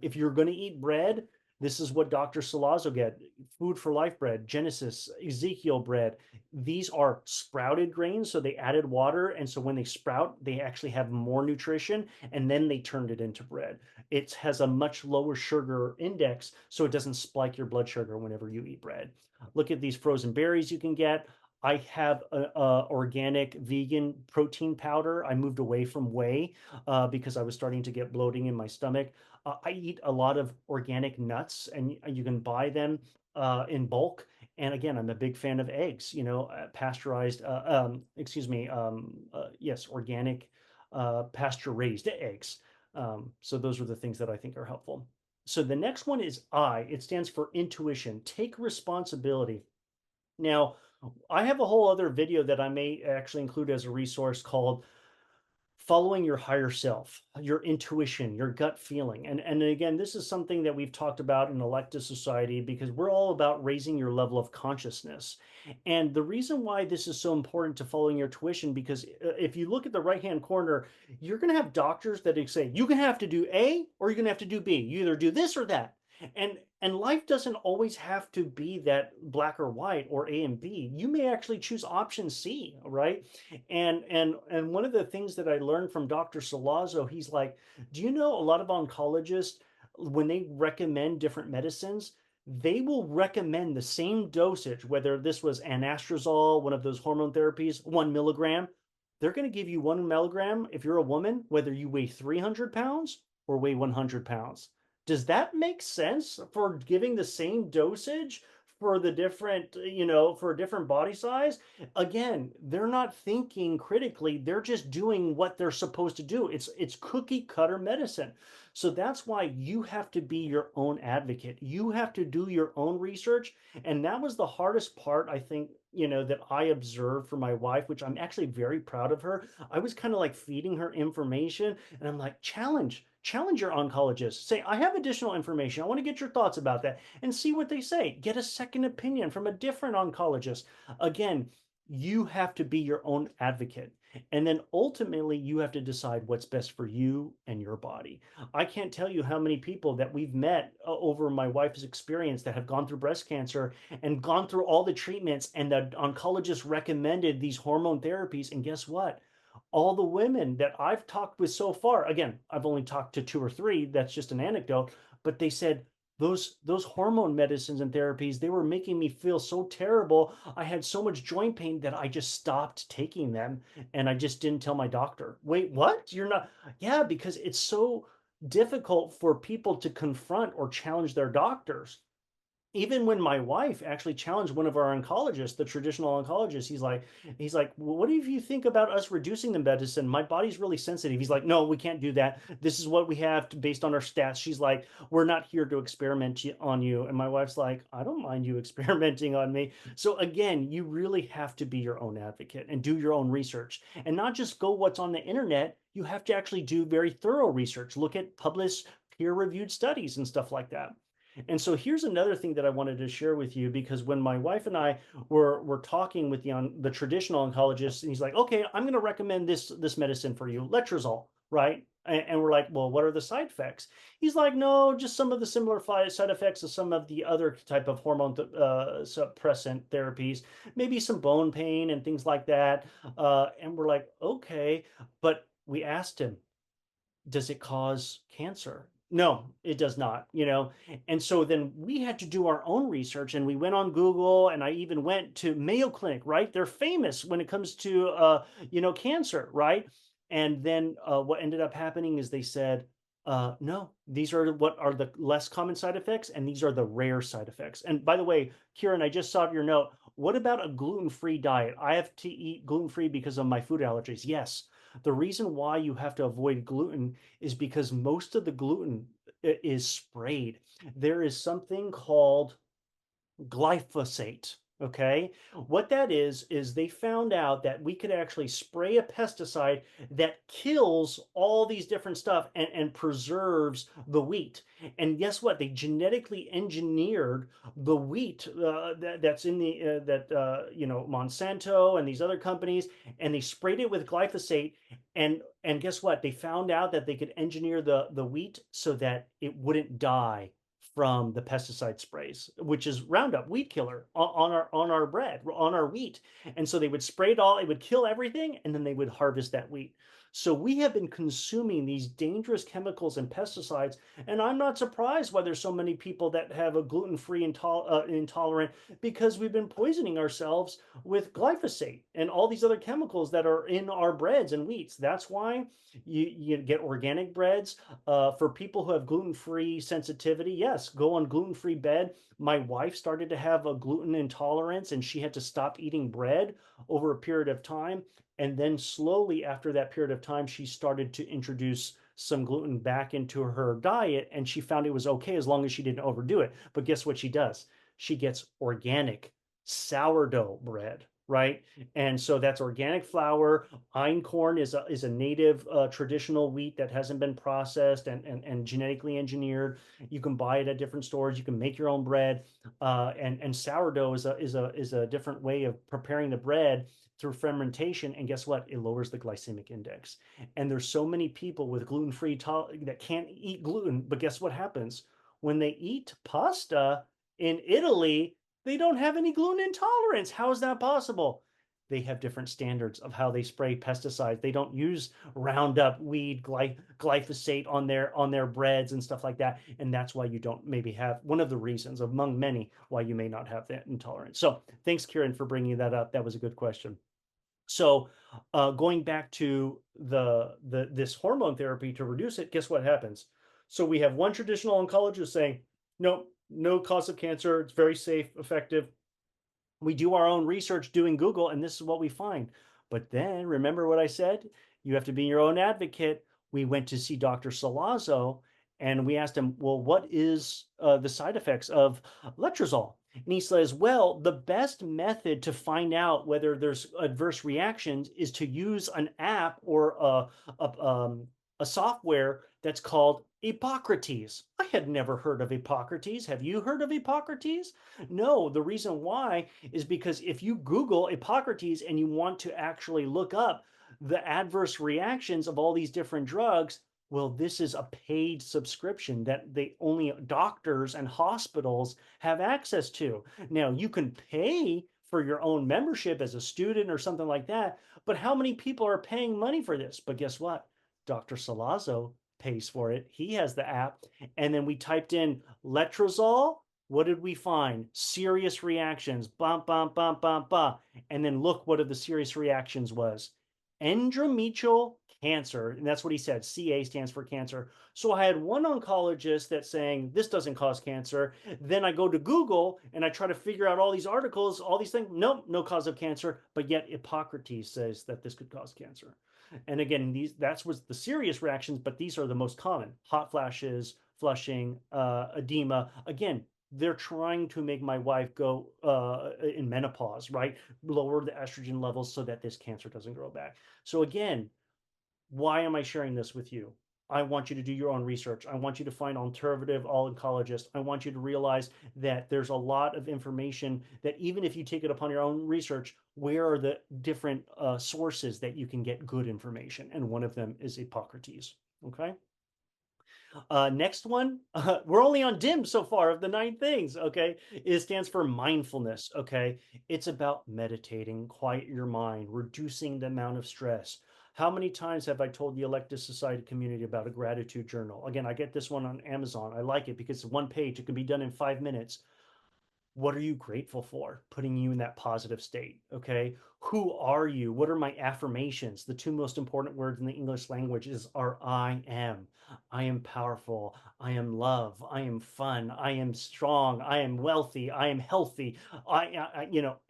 If you're going to eat bread, this is what Dr. Salazzo get, Food for Life bread, Genesis, Ezekiel bread. These are sprouted grains, so they added water, and so when they sprout, they actually have more nutrition, and then they turned it into bread. It has a much lower sugar index, so it doesn't spike your blood sugar whenever you eat bread. Look at these frozen berries you can get. I have a organic vegan protein powder. I moved away from whey because I was starting to get bloating in my stomach. I eat a lot of organic nuts, and you can buy them in bulk. And again, I'm a big fan of eggs. Pasteurized. Yes, organic, pasture raised eggs. So those are the things that I think are helpful. So the next one is I. It stands for intuition. Take responsibility. Now, I have a whole other video that I may actually include as a resource called following your higher self, your intuition, your gut feeling. And again, this is something that we've talked about in Electus Society because we're all about raising your level of consciousness. And the reason why this is so important to following your tuition, because if you look at the right-hand corner, you're going to have doctors that say, you can have to do A or you're going to have to do B. You either do this or that. And life doesn't always have to be that black or white or A and B. You may actually choose option C, right? And one of the things that I learned from Dr. Salazzo, he's like, do you know a lot of oncologists, when they recommend different medicines, they will recommend the same dosage, whether this was anastrozole, one of those hormone therapies, 1 milligram. They're going to give you 1 milligram if you're a woman, whether you weigh 300 pounds or weigh 100 pounds. Does that make sense for giving the same dosage for the different, for a different body size? Again, they're not thinking critically. They're just doing what they're supposed to do. It's cookie cutter medicine. So that's why you have to be your own advocate. You have to do your own research. And that was the hardest part, I think, that I observed for my wife, which I'm actually very proud of her. I was kind of like feeding her information and I'm like, challenge your oncologist. Say, I have additional information. I want to get your thoughts about that and see what they say. Get a second opinion from a different oncologist. Again, you have to be your own advocate. And then ultimately, you have to decide what's best for you and your body. I can't tell you how many people that we've met over my wife's experience that have gone through breast cancer and gone through all the treatments, and the oncologist recommended these hormone therapies. And guess what? All the women that I've talked with so far, again, I've only talked to 2 or 3, that's just an anecdote, but they said those hormone medicines and therapies, they were making me feel so terrible. I had so much joint pain that I just stopped taking them and I just didn't tell my doctor. Wait, what? You're not? Yeah, because it's so difficult for people to confront or challenge their doctors. Even when my wife actually challenged one of our oncologists, the traditional oncologist, he's like, well, what do you think about us reducing the medicine? My body's really sensitive. He's like, no, we can't do that. This is what we have based on our stats. She's like, we're not here to experiment on you. And my wife's like, I don't mind you experimenting on me. So again, you really have to be your own advocate and do your own research and not just go what's on the internet. You have to actually do very thorough research, look at published peer-reviewed studies and stuff like that. And so here's another thing that I wanted to share with you, because when my wife and I were talking with the traditional oncologist, and he's like, okay, I'm going to recommend this medicine for you, letrozole, right? And we're like, well, what are the side effects? He's like, no, just some of the similar side effects of some of the other type of hormone suppressant therapies, maybe some bone pain and things like that. And we're like, okay, but we asked him, does it cause cancer? No, it does not. And so then we had to do our own research, and we went on Google, and I even went to Mayo Clinic, right? They're famous when it comes to, cancer, right? And then what ended up happening is they said, no, these are what are the less common side effects, and these are the rare side effects. And by the way, Kieran, I just saw your note. What about a gluten-free diet? I have to eat gluten-free because of my food allergies. Yes. The reason why you have to avoid gluten is because most of the gluten is sprayed. There is something called glyphosate. Okay. What that is they found out that we could actually spray a pesticide that kills all these different stuff and preserves the wheat. And guess what? They genetically engineered the wheat that's in Monsanto and these other companies, and they sprayed it with glyphosate. And guess what? They found out that they could engineer the wheat so that it wouldn't die from the pesticide sprays, which is Roundup, weed killer, on our bread, on our wheat. And so they would spray it all, it would kill everything, and then they would harvest that wheat. So we have been consuming these dangerous chemicals and pesticides, and I'm not surprised why there's so many people that have a gluten-free intolerant, because we've been poisoning ourselves with glyphosate and all these other chemicals that are in our breads and wheats. That's why you get organic breads. For people who have gluten-free sensitivity, yes, go on gluten-free bread. My wife started to have a gluten intolerance, and she had to stop eating bread over a period of time. And then slowly after that period of time, she started to introduce some gluten back into her diet, and she found it was okay as long as she didn't overdo it. But guess what she does? She gets organic sourdough bread, right? And so that's organic flour. Einkorn is a native traditional wheat that hasn't been processed and genetically engineered. You can buy it at different stores. You can make your own bread. And sourdough is a different way of preparing the bread through fermentation. And guess what? It lowers the glycemic index. And there's so many people with gluten-free that can't eat gluten. But guess what happens? When they eat pasta in Italy, they don't have any gluten intolerance. How is that possible? They have different standards of how they spray pesticides. They don't use Roundup, weed, glyphosate on their breads and stuff like that. And that's why you don't maybe have, one of the reasons among many why you may not have that intolerance. So thanks, Kieran, for bringing that up. That was a good question. So going back to this hormone therapy to reduce it, guess what happens? So we have one traditional oncologist saying, nope, no cause of cancer. It's very safe, effective. We do our own research doing Google, and this is what we find. But then remember what I said? You have to be your own advocate. We went to see Dr. Salazzo and we asked him, well, what is the side effects of letrozole? And he says, well, the best method to find out whether there's adverse reactions is to use an app or a software that's called Hippocrates. I had never heard of Hippocrates. Have you heard of Hippocrates? No, the reason why is because if you Google Hippocrates and you want to actually look up the adverse reactions of all these different drugs, well, this is a paid subscription that they only doctors and hospitals have access to. Now, you can pay for your own membership as a student or something like that, but how many people are paying money for this? But guess what? Dr. Salazzo pays for it. He has the app. And then we typed in letrozole. What did we find? Serious reactions. Bump, bump, bump, bump, bump. And then look what the serious reactions was. Endometrial cancer. And that's what he said. CA stands for cancer. So I had one oncologist that's saying this doesn't cause cancer. Then I go to Google and I try to figure out all these articles, all these things. Nope, no cause of cancer. But yet Hippocrates says that this could cause cancer. And again, that's was the serious reactions, but these are the most common: hot flashes, flushing, edema. Again, they're trying to make my wife go in menopause, right? Lower the estrogen levels so that this cancer doesn't grow back. So again, why am I sharing this with you? I want you to do your own research. I want you to find alternative oncologists. I want you to realize that there's a lot of information that even if you take it upon your own research, where are the different sources that you can get good information? And one of them is Hippocrates. Okay. Next one, we're only on DIM so far of the 9 things, okay? It stands for mindfulness, okay? It's about meditating, quiet your mind, reducing the amount of stress. How many times have I told the Electus Society community about a gratitude journal? Again, I get this one on Amazon. I like it because it's one page. It can be done in 5 minutes. What are you grateful for? Putting you in that positive state, okay? Who are you? What are my affirmations? The 2 most important words in the English language are I am. I am powerful. I am love. I am fun. I am strong. I am wealthy. I am healthy.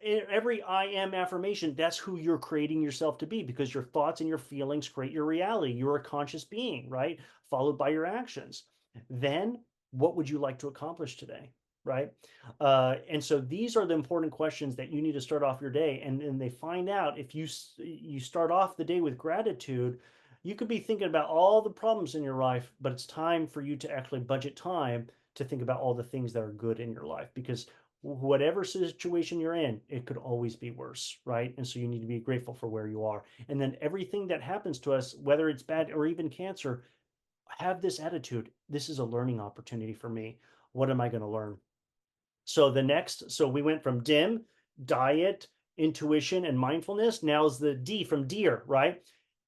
Every I am affirmation, that's who you're creating yourself to be, because your thoughts and your feelings create your reality. You're a conscious being, right? Followed by your actions. Then, what would you like to accomplish today? Right? And so these are the important questions that you need to start off your day. And they find out if you start off the day with gratitude, you could be thinking about all the problems in your life, but it's time for you to actually budget time to think about all the things that are good in your life, because whatever situation you're in, it could always be worse, right? And so you need to be grateful for where you are. And then everything that happens to us, whether it's bad or even cancer, have this attitude. This is a learning opportunity for me. What am I going to learn? So we went from DIM, diet, intuition, and mindfulness. Now is the D from deer, right?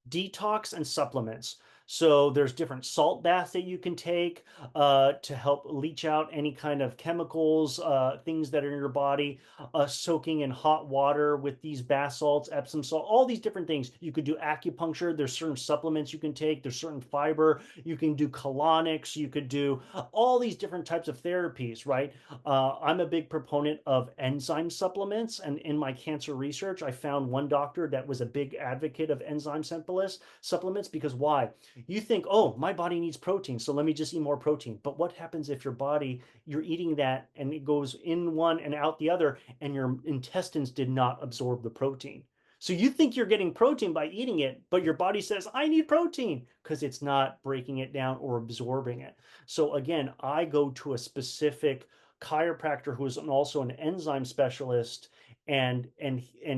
Detox and supplements. So there's different salt baths that you can take to help leach out any kind of chemicals, things that are in your body, soaking in hot water with these bath salts, Epsom salt, all these different things. You could do acupuncture. There's certain supplements you can take. There's certain fiber. You can do colonics. You could do all these different types of therapies, right? I'm a big proponent of enzyme supplements. And in my cancer research, I found one doctor that was a big advocate of enzyme supplements. Because why? You think, oh, my body needs protein, so let me just eat more protein. But what happens if your body, you're eating that and it goes in one and out the other, and your intestines did not absorb the protein? So you think you're getting protein by eating it, but your body says, I need protein, because it's not breaking it down or absorbing it. So again, I go to a specific chiropractor who is also an enzyme specialist, and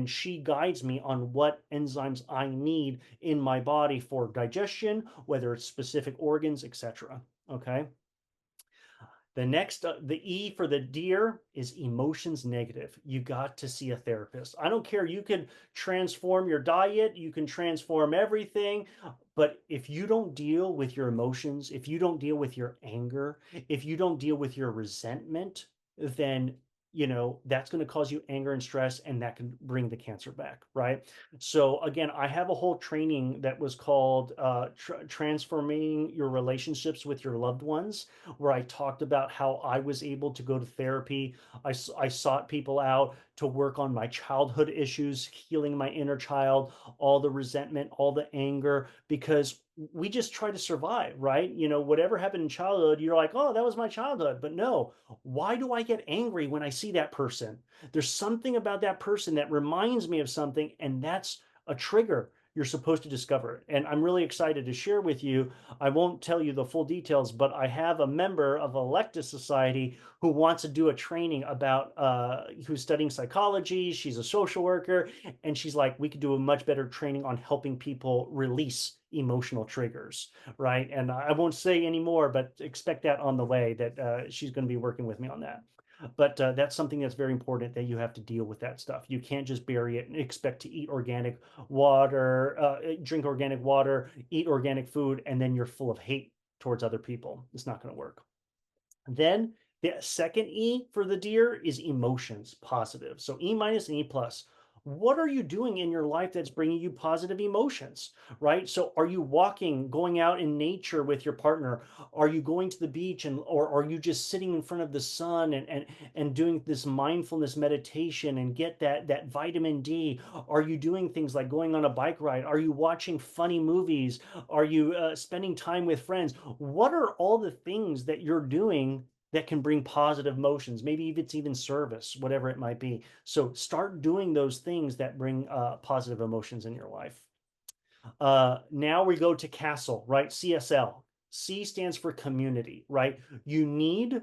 she guides me on what enzymes I need in my body for digestion, whether it's specific organs, etc. Okay. The next, the E for the deer is emotions negative. You got to see a therapist. I don't care. You can transform your diet, you can transform everything. But if you don't deal with your emotions, if you don't deal with your anger, if you don't deal with your resentment, then that's going to cause you anger and stress, and that can bring the cancer back, right? So again, I have a whole training that was called transforming your relationships with your loved ones, where I talked about how I was able to go to therapy. I sought people out to work on my childhood issues, healing my inner child, all the resentment, all the anger, because we just try to survive, right? Whatever happened in childhood, you're like, oh, that was my childhood. But no, why do I get angry when I see that person? There's something about that person that reminds me of something, and that's a trigger. You're supposed to discover it. And I'm really excited to share with you. I won't tell you the full details, but I have a member of Electus Society who wants to do a training about, who's studying psychology. She's a social worker, and she's like, we could do a much better training on helping people release emotional triggers, right? And I won't say any more, but expect that on the way, that she's going to be working with me on that. But that's something that's very important, that you have to deal with that stuff. You can't just bury it and expect to eat organic water, drink organic water, eat organic food, and then you're full of hate towards other people. It's not going to work. Then the second E for the deer is emotions, positive. So E minus and E plus. What are you doing in your life that's bringing you positive emotions, right? So are you walking, going out in nature with your partner? Are you going to the beach, or are you just sitting in front of the sun and doing this mindfulness meditation and get that vitamin D? Are you doing things like going on a bike ride? Are you watching funny movies? Are you spending time with friends? What are all the things that you're doing that can bring positive emotions? Maybe if it's even service, whatever it might be. So start doing those things that bring positive emotions in your life. Now we go to CASTLE, right? CSL. C stands for community, right? You need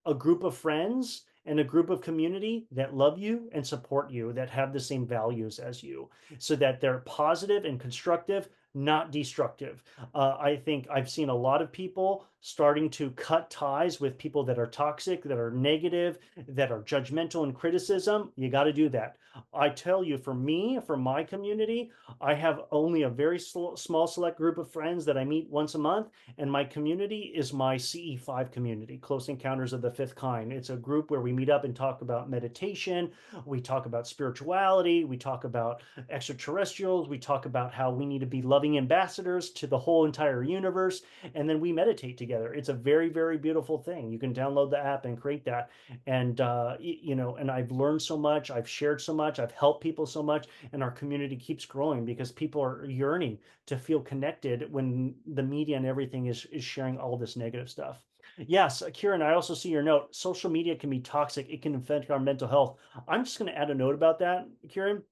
a group of friends and a group of community that love you and support you, that have the same values as you, so that they're positive and constructive, not destructive. I think I've seen a lot of people starting to cut ties with people that are toxic, that are negative, that are judgmental and criticism. You got to do that. I tell you, for me, for my community, I have only a very small select group of friends that I meet once a month, and my community is my CE5 community, Close Encounters of the Fifth Kind. It's a group where we meet up and talk about meditation, we talk about spirituality, we talk about extraterrestrials, we talk about how we need to be loving ambassadors to the whole entire universe, and then we meditate together. It's a very, very beautiful thing. You can download the app and create that. And, and I've learned so much, I've shared so much, I've helped people so much, and our community keeps growing because people are yearning to feel connected when the media and everything is sharing all this negative stuff. Yes, Kieran, I also see your note. Social media can be toxic. It can affect our mental health. I'm just going to add a note about that, Kieran.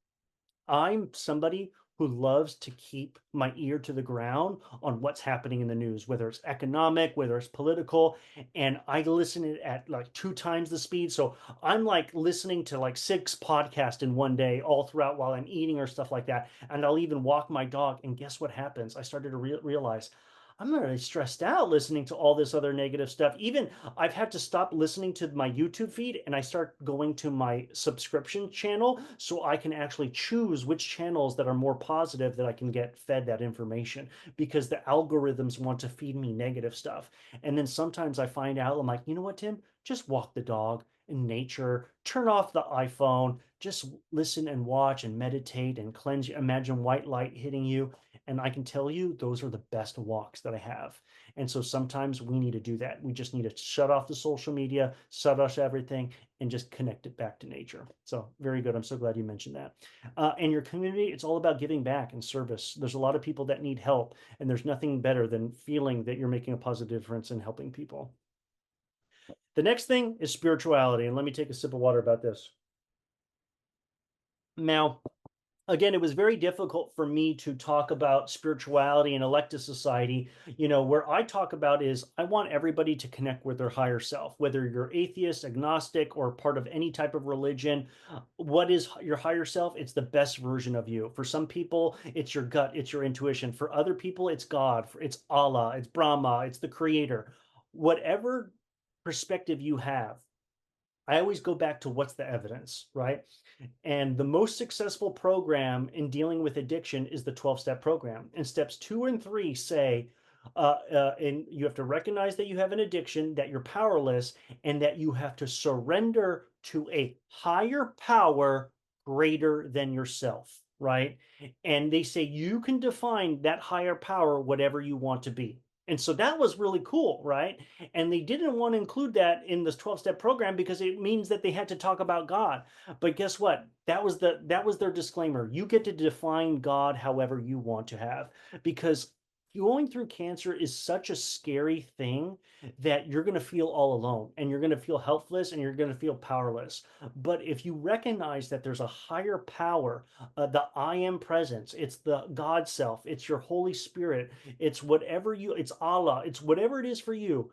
I'm somebody who loves to keep my ear to the ground on what's happening in the news, whether it's economic, whether it's political, and I listen at like 2 times the speed. So I'm like listening to like 6 podcasts in one day all throughout while I'm eating or stuff like that. And I'll even walk my dog. And guess what happens? I started to realize I'm really stressed out listening to all this other negative stuff. Even I've had to stop listening to my YouTube feed, and I start going to my subscription channel so I can actually choose which channels that are more positive that I can get fed that information, because the algorithms want to feed me negative stuff. And then sometimes I find out, I'm like, you know what, Tim? Just walk the dog in nature, turn off the iPhone, just listen and watch and meditate and cleanse. Imagine white light hitting you. And I can tell you, those are the best walks that I have. And so sometimes we need to do that. We just need to shut off the social media, shut off everything, and just connect it back to nature. So very good. I'm so glad you mentioned that. And your community, it's all about giving back and service. There's a lot of people that need help, and there's nothing better than feeling that you're making a positive difference in helping people. The next thing is spirituality. And let me take a sip of water about this. Now, again, it was very difficult for me to talk about spirituality and Electus society. Where I talk about is I want everybody to connect with their higher self, whether you're atheist, agnostic, or part of any type of religion. What is your higher self? It's the best version of you. For some people, it's your gut, it's your intuition. For other people, it's God, it's Allah, it's Brahma, it's the creator. Whatever perspective you have, I always go back to what's the evidence, right? And the most successful program in dealing with addiction is the 12-step program. And steps 2 and 3 say, and you have to recognize that you have an addiction, that you're powerless, and that you have to surrender to a higher power greater than yourself, right? And they say you can define that higher power whatever you want to be. And so that was really cool, right? And they didn't want to include that in this 12-step program because it means that they had to talk about God. But guess what? That was their disclaimer. You get to define God however you want to have, because going through cancer is such a scary thing that you're going to feel all alone, and you're going to feel helpless, and you're going to feel powerless. But if you recognize that there's a higher power, the I am presence, it's the God self, it's your Holy Spirit, it's it's Allah, it's whatever it is for you,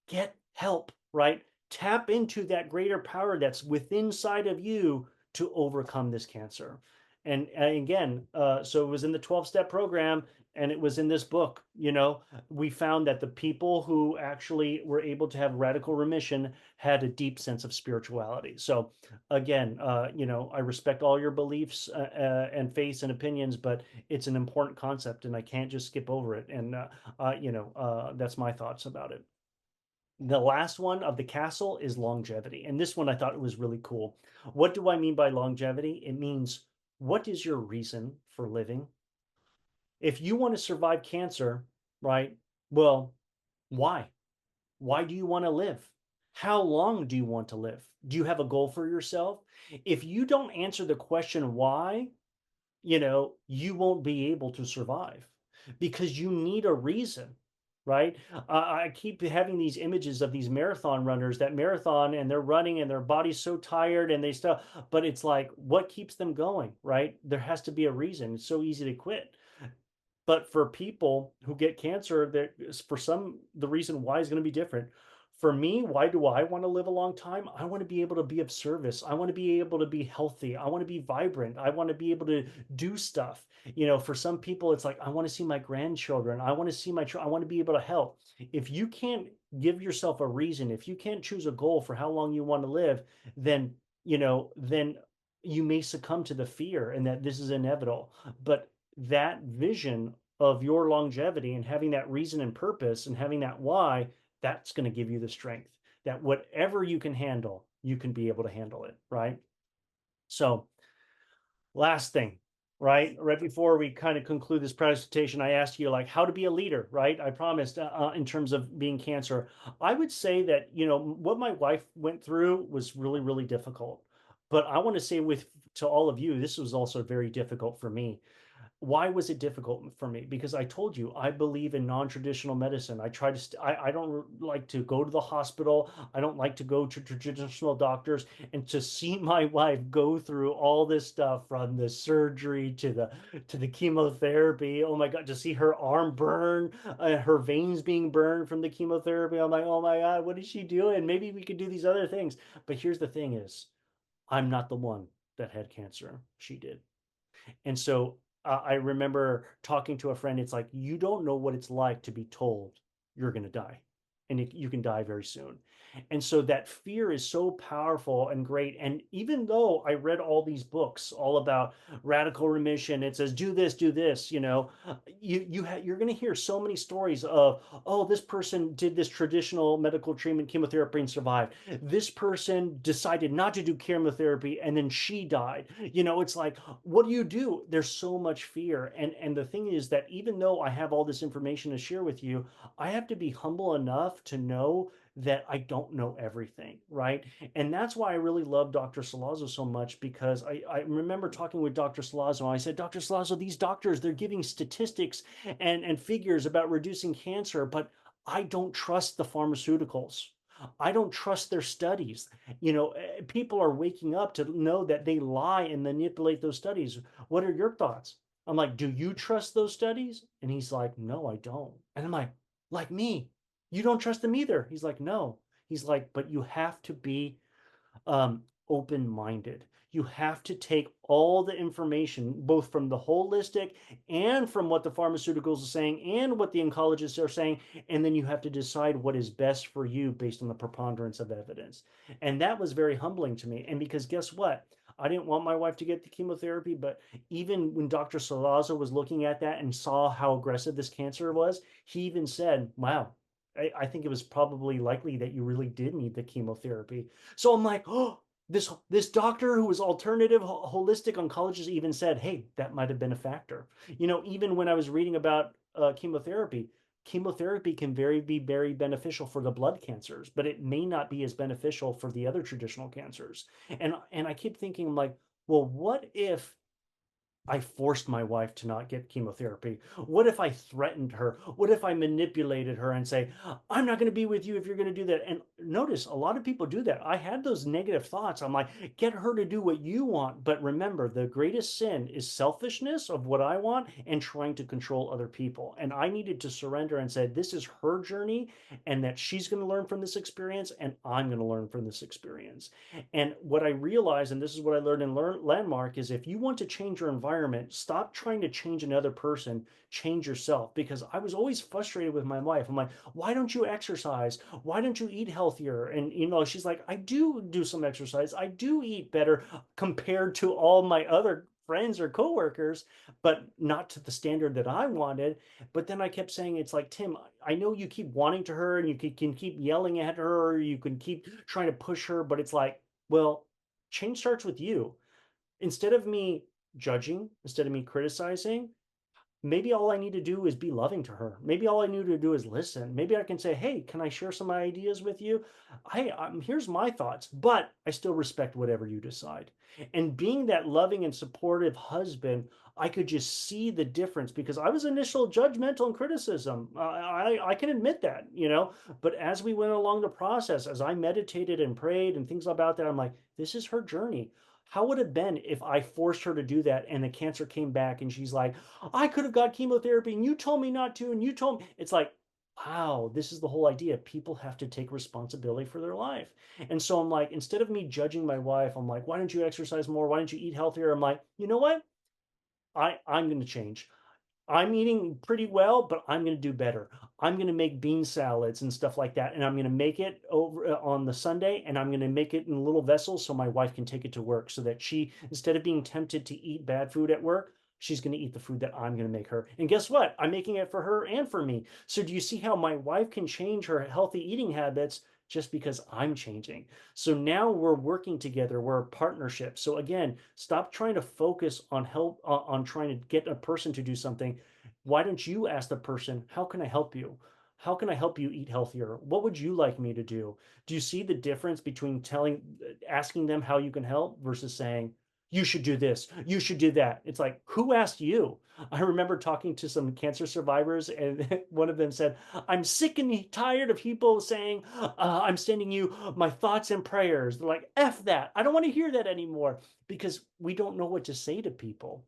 get help, right? Tap into that greater power that's within inside of you to overcome this cancer. And again, so it was in the 12-step program, and it was in this book. We found that the people who actually were able to have radical remission had a deep sense of spirituality. So again, I respect all your beliefs and faiths and opinions, but it's an important concept, and I can't just skip over it. And that's my thoughts about it. The last one of the castle is longevity. And this one I thought was really cool. What do I mean by longevity? It means, what is your reason for living? If you want to survive cancer, right? Well, why? Why do you want to live? How long do you want to live? Do you have a goal for yourself? If you don't answer the question why, you won't be able to survive, because you need a reason, right? I keep having these images of these marathon runners that marathon, and they're running and their body's so tired and they stuff, but it's like, what keeps them going, right? There has to be a reason. It's so easy to quit. But for people who get cancer, for some, the reason why is going to be different. For me, why do I want to live a long time? I want to be able to be of service. I want to be able to be healthy. I want to be vibrant. I want to be able to do stuff. For some people, it's like, I want to see my grandchildren. I want to see I want to be able to help. If you can't give yourself a reason, if you can't choose a goal for how long you want to live, then, then you may succumb to the fear and that this is inevitable. But that vision of your longevity and having that reason and purpose and having that why, that's going to give you the strength that whatever you can handle, you can be able to handle it, right? So last thing, right before we kind of conclude this presentation, I asked you, like, how to be a leader, right? I promised in terms of being cancer. I would say that, what my wife went through was really, really difficult. But I want to say to all of you, this was also very difficult for me. Why was it difficult for me? Because I told you, I believe in non-traditional medicine. I try to, I don't like to go to the hospital. I don't like to go to traditional doctors. And to see my wife go through all this stuff, from the surgery to the chemotherapy. Oh my God, to see her arm burn, her veins being burned from the chemotherapy. I'm like, oh my God, what is she doing? Maybe we could do these other things. But here's the thing is, I'm not the one that had cancer. She did. And so I remember talking to a friend. It's like, you don't know what it's like to be told you're going to die. and you can die very soon. And so that fear is so powerful and great. And even though I read all these books all about radical remission, it says do this, do this, you're going to hear so many stories of, oh, this person did this traditional medical treatment, chemotherapy, and survived. This person decided not to do chemotherapy and then she died. It's like, what do you do? There's so much fear. And the thing is that even though I have all this information to share with you, I have to be humble enough to know that I don't know everything, right? And that's why I really love Dr. Salazzo so much, because I remember talking with Dr. Salazzo. And I said, Dr. Salazzo, these doctors, they're giving statistics and figures about reducing cancer, but I don't trust the pharmaceuticals. I don't trust their studies. People are waking up to know that they lie and manipulate those studies. What are your thoughts? I'm like, do you trust those studies? And he's like, no, I don't. And I'm like me, you don't trust them either. He's like, no. He's like, but you have to be open-minded. You have to take all the information, both from the holistic and from what the pharmaceuticals are saying and what the oncologists are saying, and then you have to decide what is best for you based on the preponderance of evidence. And that was very humbling to me. And because guess what? I didn't want my wife to get the chemotherapy, but even when Dr. Salazzo was looking at that and saw how aggressive this cancer was, he even said, wow, I think it was probably likely that you really did need the chemotherapy. So I'm like, oh, this doctor who was alternative holistic oncologist even said, hey, that might have been a factor. Even when I was reading about chemotherapy, chemotherapy can be very beneficial for the blood cancers, but it may not be as beneficial for the other traditional cancers. And I keep thinking, I'm like, well, what if I forced my wife to not get chemotherapy? What if I threatened her? What if I manipulated her and say, I'm not going to be with you if you're going to do that? And notice a lot of people do that. I had those negative thoughts. I'm like, get her to do what you want. But remember, the greatest sin is selfishness of what I want and trying to control other people. And I needed to surrender and say, this is her journey and that she's going to learn from this experience and I'm going to learn from this experience. And what I realized, and this is what I learned in Landmark, is if you want to change your environment, stop trying to change another person, change yourself. Because I was always frustrated with my wife. I'm like, why don't you exercise? Why don't you eat healthier? And, she's like, I do some exercise. I do eat better compared to all my other friends or coworkers, but not to the standard that I wanted. But then I kept saying, it's like, Tim, I know you keep wanting to her and you can keep yelling at her, or you can keep trying to push her, but it's like, well, change starts with you. Instead of me judging, instead of me criticizing, maybe all I need to do is be loving to her. Maybe all I need to do is listen. Maybe I can say, hey, can I share some ideas with you? Here's my thoughts, but I still respect whatever you decide. And being that loving and supportive husband, I could just see the difference because I was initial judgmental and criticism. I can admit that, but as we went along the process, as I meditated and prayed and things about that, I'm like, this is her journey. How would it have been if I forced her to do that and the cancer came back and she's like, I could have got chemotherapy and you told me not to and you told me. It's like, wow, this is the whole idea. People have to take responsibility for their life. And so I'm like, instead of me judging my wife, I'm like, why don't you exercise more? Why don't you eat healthier? I'm like, you know what? I'm going to change. I'm eating pretty well, but I'm going to do better. I'm going to make bean salads and stuff like that. And I'm going to make it over on the Sunday and I'm going to make it in little vessels so my wife can take it to work so that she, instead of being tempted to eat bad food at work, she's going to eat the food that I'm going to make her. And guess what? I'm making it for her and for me. So do you see how my wife can change her healthy eating habits just because I'm changing? So now we're working together. We're a partnership. So again, stop trying to focus on help on trying to get a person to do something. Why don't you ask the person, how can I help you? How can I help you eat healthier? What would you like me to do? Do you see the difference between asking them how you can help versus saying, you should do this, you should do that? It's like, who asked you? I remember talking to some cancer survivors, and one of them said, I'm sick and tired of people saying, I'm sending you my thoughts and prayers. They're like, F that. I don't want to hear that anymore because we don't know what to say to people.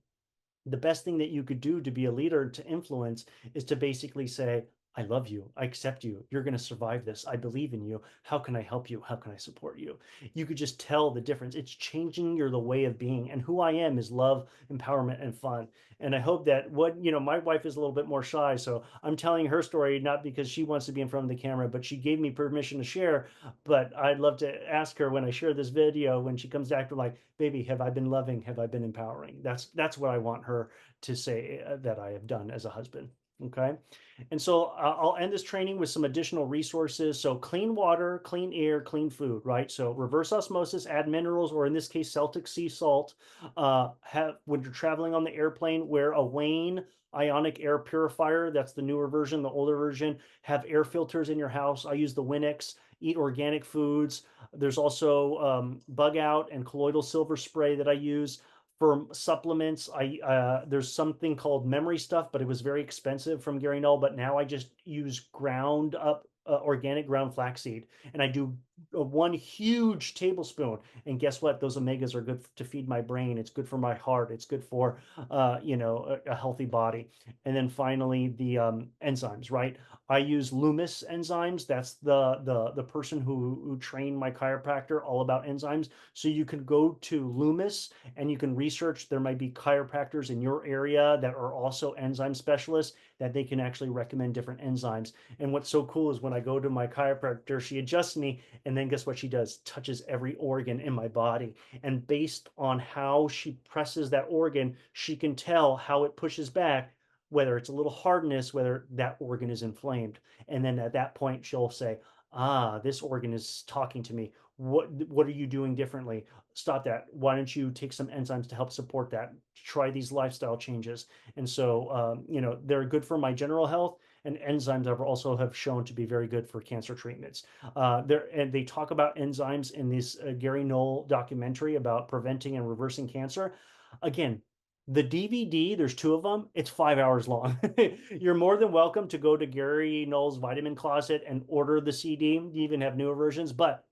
The best thing that you could do to be a leader, to influence, is to basically say, I love you. I accept you. You're going to survive this. I believe in you. How can I help you? How can I support you? You could just tell the difference. It's changing the way of being. And who I am is love, empowerment, and fun. And I hope that my wife is a little bit more shy. So I'm telling her story, not because she wants to be in front of the camera, but she gave me permission to share. But I'd love to ask her when I share this video, when she comes back to like, baby, have I been loving? Have I been empowering? That's what I want her to say that I have done as a husband. Okay. And so I'll end this training with some additional resources. So clean water, clean air, clean food, right? So reverse osmosis, add minerals, or in this case, Celtic sea salt. When you're traveling on the airplane, wear a Wayne ionic air purifier. That's the newer version. The older version, have air filters in your house. I use the Winix. Eat organic foods. There's also bug out and colloidal silver spray that I use. For supplements, there's something called memory stuff, but it was very expensive from Gary Null. But now I just use ground up organic ground flaxseed, and I do one huge tablespoon. And guess what? Those omegas are good to feed my brain. It's good for my heart. It's good for a healthy body. And then finally, the enzymes, right? I use Loomis enzymes. That's the person who trained my chiropractor all about enzymes. So you can go to Loomis and you can research. There might be chiropractors in your area that are also enzyme specialists that they can actually recommend different enzymes. And what's so cool is when I go to my chiropractor, she adjusts me, and then guess what she does? Touches every organ in my body. And based on how she presses that organ, she can tell how it pushes back, whether it's a little hardness, whether that organ is inflamed. And then at that point, she'll say, this organ is talking to me. What are you doing differently? Stop that. Why don't you take some enzymes to help support that? Try these lifestyle changes. And so, they're good for my general health, and enzymes also have shown to be very good for cancer treatments. And they talk about enzymes in this Gary Null documentary about preventing and reversing cancer. Again, the DVD, there's 2 of them. It's 5 hours long. You're more than welcome to go to Gary Null's Vitamin Closet and order the CD. You even have newer versions, but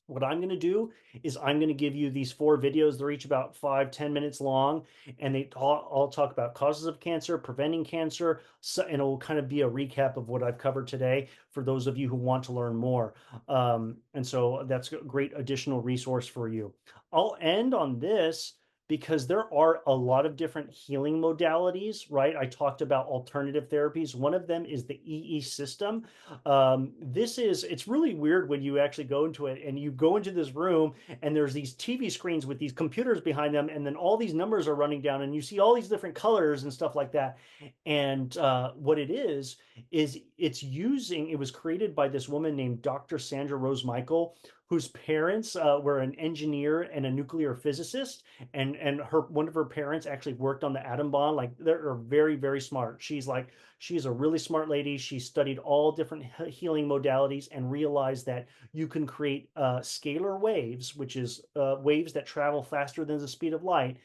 what I'm going to do is I'm going to give you these 4 videos. They're each about 5-10 minutes long, and they all talk about causes of cancer, preventing cancer, and it will kind of be a recap of what I've covered today for those of you who want to learn more. And so that's a great additional resource for you. I'll end on this because there are a lot of different healing modalities, right? I talked about alternative therapies. One of them is the EE system. It's really weird when you actually go into it and you go into this room and there's these TV screens with these computers behind them, and then all these numbers are running down and you see all these different colors and stuff like that. And what it is it was created by this woman named Dr. Sandra Rose Michael, whose parents were an engineer and a nuclear physicist, and one of her parents actually worked on the atom bomb. Like, they're very, very smart. She's a really smart lady. She studied all different healing modalities and realized that you can create scalar waves, which is waves that travel faster than the speed of light,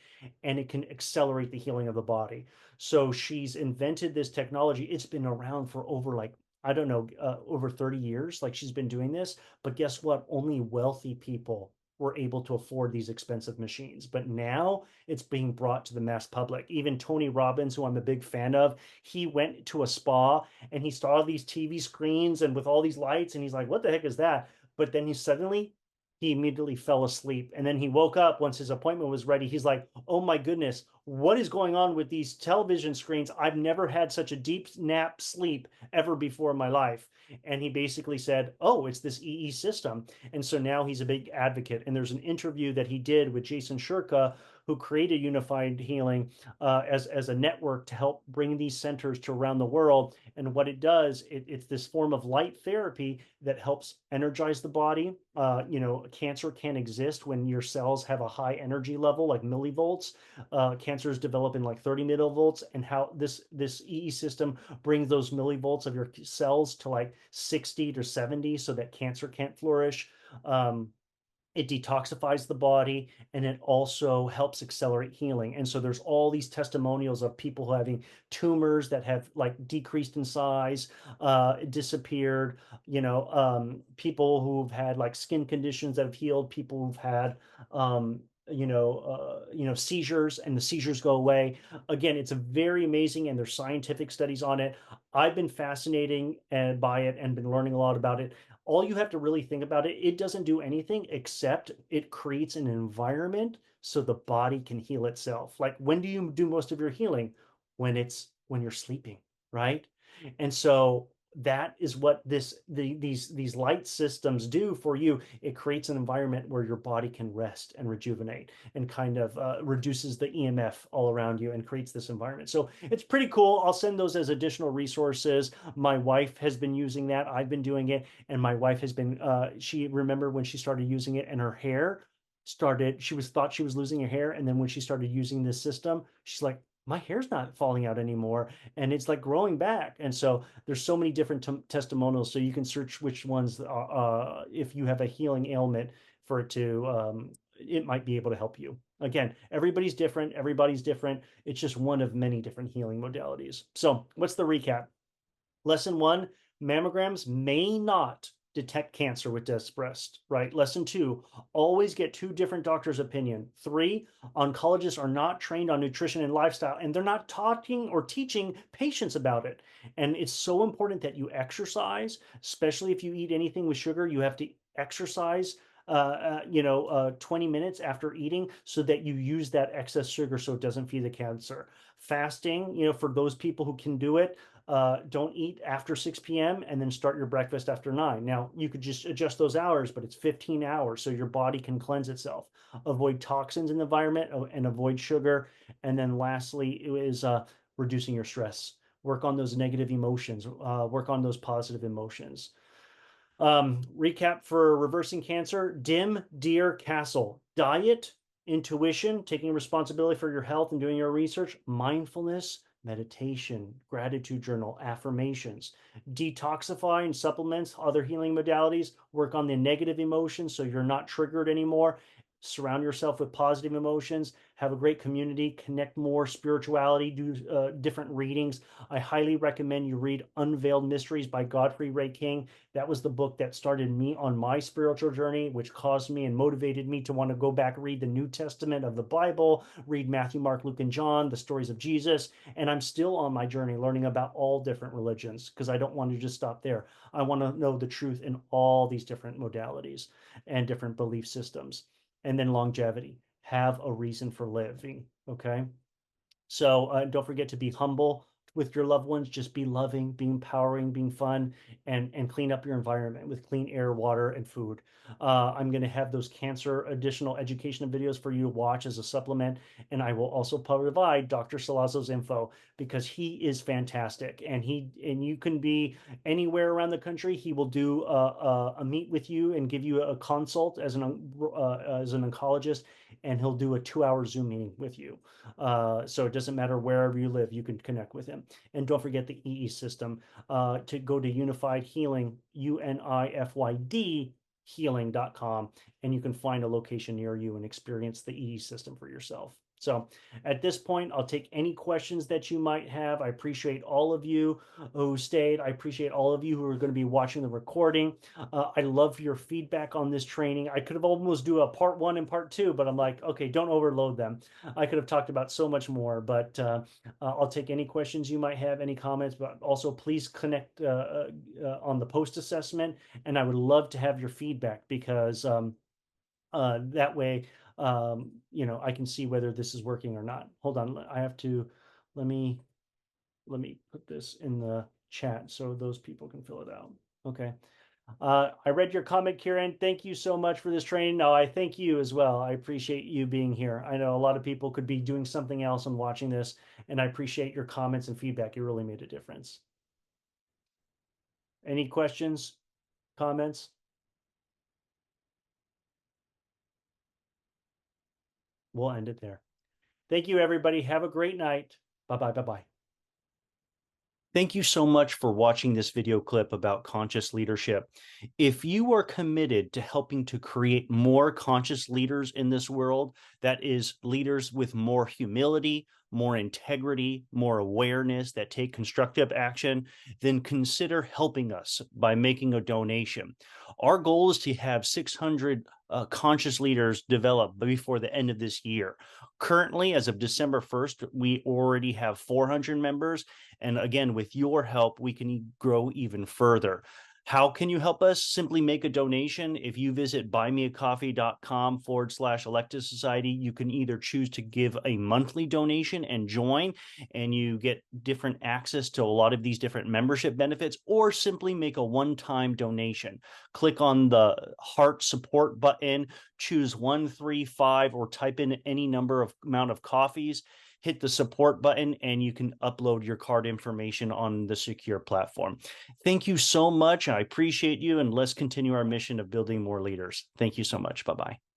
and it can accelerate the healing of the body. So she's invented this technology. It's been around for over, like, I don't know, over 30 years. Like, she's been doing this, but guess what? Only wealthy people were able to afford these expensive machines. But now it's being brought to the mass public. Even Tony Robbins, who I'm a big fan of, he went to a spa and he saw these TV screens and with all these lights, and he's like, what the heck is that? But then he immediately fell asleep. And then he woke up once his appointment was ready. He's like, oh my goodness, what is going on with these television screens? I've never had such a deep nap sleep ever before in my life. And he basically said, oh, it's this EE system. And so now he's a big advocate. And there's an interview that he did with Jason Shurka, who created Unified Healing as a network to help bring these centers to around the world. And what it does, it's this form of light therapy that helps energize the body. Cancer can exist when your cells have a high energy level, like millivolts. Cancers develop in like 30 millivolts, and how this EE system brings those millivolts of your cells to like 60 to 70 so that cancer can't flourish. It detoxifies the body, and it also helps accelerate healing. And so there's all these testimonials of people who having tumors that have like decreased in size, disappeared, people who've had like skin conditions that have healed, people who've had seizures, and the seizures go away. Again, it's a very amazing, and there's scientific studies on it. I've been fascinated by it and been learning a lot about it. All you have to really think about it, it doesn't do anything except it creates an environment so the body can heal itself. Like, when do you do most of your healing? When you're sleeping, right? And so that is what these light systems do for you. It creates an environment where your body can rest and rejuvenate, and kind of reduces the EMF all around you and creates this environment. So it's pretty cool. I'll send those as additional resources. My wife has been using that. I've been doing it, and my wife has been. She remember when she started using it, and her hair started. Thought she was losing her hair, and then when she started using this system, she's like, my hair's not falling out anymore, and it's like growing back. And so there's so many different testimonials, so you can search which ones, if you have a healing ailment, for it to it might be able to help you. Again, everybody's different. It's just one of many different healing modalities. So what's the recap? Lesson 1, mammograms may not detect cancer with this breast, right? Lesson 2, always get 2 different doctors' opinion. 3, oncologists are not trained on nutrition and lifestyle, and they're not talking or teaching patients about it. And it's so important that you exercise, especially if you eat anything with sugar. You have to exercise 20 minutes after eating, so that you use that excess sugar so it doesn't feed the cancer. Fasting, for those people who can do it, don't eat after 6 p.m. and then start your breakfast after 9. Now, you could just adjust those hours, but it's 15 hours so your body can cleanse itself. Avoid toxins in the environment, and avoid sugar. And then lastly, it is reducing your stress. Work on those negative emotions, work on those positive emotions. Recap for reversing cancer: dim, deer, castle. Diet, intuition, taking responsibility for your health and doing your research, mindfulness, meditation, gratitude journal, affirmations. Detoxify and supplements, other healing modalities. Work on the negative emotions so you're not triggered anymore. Surround yourself with positive emotions. Have a great community. Connect more spirituality. Do different readings. I highly recommend you read Unveiled Mysteries by Godfrey Ray King. That was the book that started me on my spiritual journey, which caused me and motivated me to want to go back, read the New Testament of the Bible, read Matthew, Mark, Luke, and John, the stories of Jesus. And I'm still on my journey learning about all different religions, because I don't want to just stop there. I want to know the truth in all these different modalities and different belief systems. And then longevity. Have a reason for living. Okay. So don't forget to be humble with your loved ones. Just be loving, be empowering, being fun, and clean up your environment with clean air, water, and food. I'm going to have those cancer additional educational videos for you to watch as a supplement, and I will also provide Dr. Salazzo's info, because he is fantastic, and you can be anywhere around the country. He will do a meet with you and give you a consult as an oncologist, and he'll do a 2-hour Zoom meeting with you. So it doesn't matter wherever you live, you can connect with him. And don't forget the EE system. To go to Unified Healing, UNIFYD healing.com, and you can find a location near you and experience the EE system for yourself. So at this point, I'll take any questions that you might have. I appreciate all of you who stayed. I appreciate all of you who are going to be watching the recording. I love your feedback on this training. I could have almost do a part 1 and part 2, but I'm like, okay, don't overload them. I could have talked about so much more, but I'll take any questions you might have, any comments, but also please connect on the post assessment. And I would love to have your feedback, because that way, I can see whether this is working or not. Hold on, let me put this in the chat so those people can fill it out. Okay. I read your comment, Kieran. Thank you so much for this training. No, I thank you as well. I appreciate you being here. I know a lot of people could be doing something else and watching this, and I appreciate your comments and feedback. You really made a difference. Any questions, comments? We'll end it there. Thank you, everybody. Have a great night. Bye-bye. Bye-bye. Thank you so much for watching this video clip about conscious leadership. If you are committed to helping to create more conscious leaders in this world, that is, leaders with more humility, more integrity, more awareness, that take constructive action, then consider helping us by making a donation. Our goal is to have 600 conscious leaders develop before the end of this year. Currently, as of December 1st, we already have 400 members. And again, with your help, we can grow even further. How can you help us? Simply make a donation. If you visit buymeacoffee.com/Electus Society, you can either choose to give a monthly donation and join, and you get different access to a lot of these different membership benefits, or simply make a one-time donation. Click on the heart support button, choose 1, 3, 5, or type in any number of amount of coffees. Hit the support button and you can upload your card information on the secure platform. Thank you so much. I appreciate you, and let's continue our mission of building more leaders. Thank you so much. Bye-bye.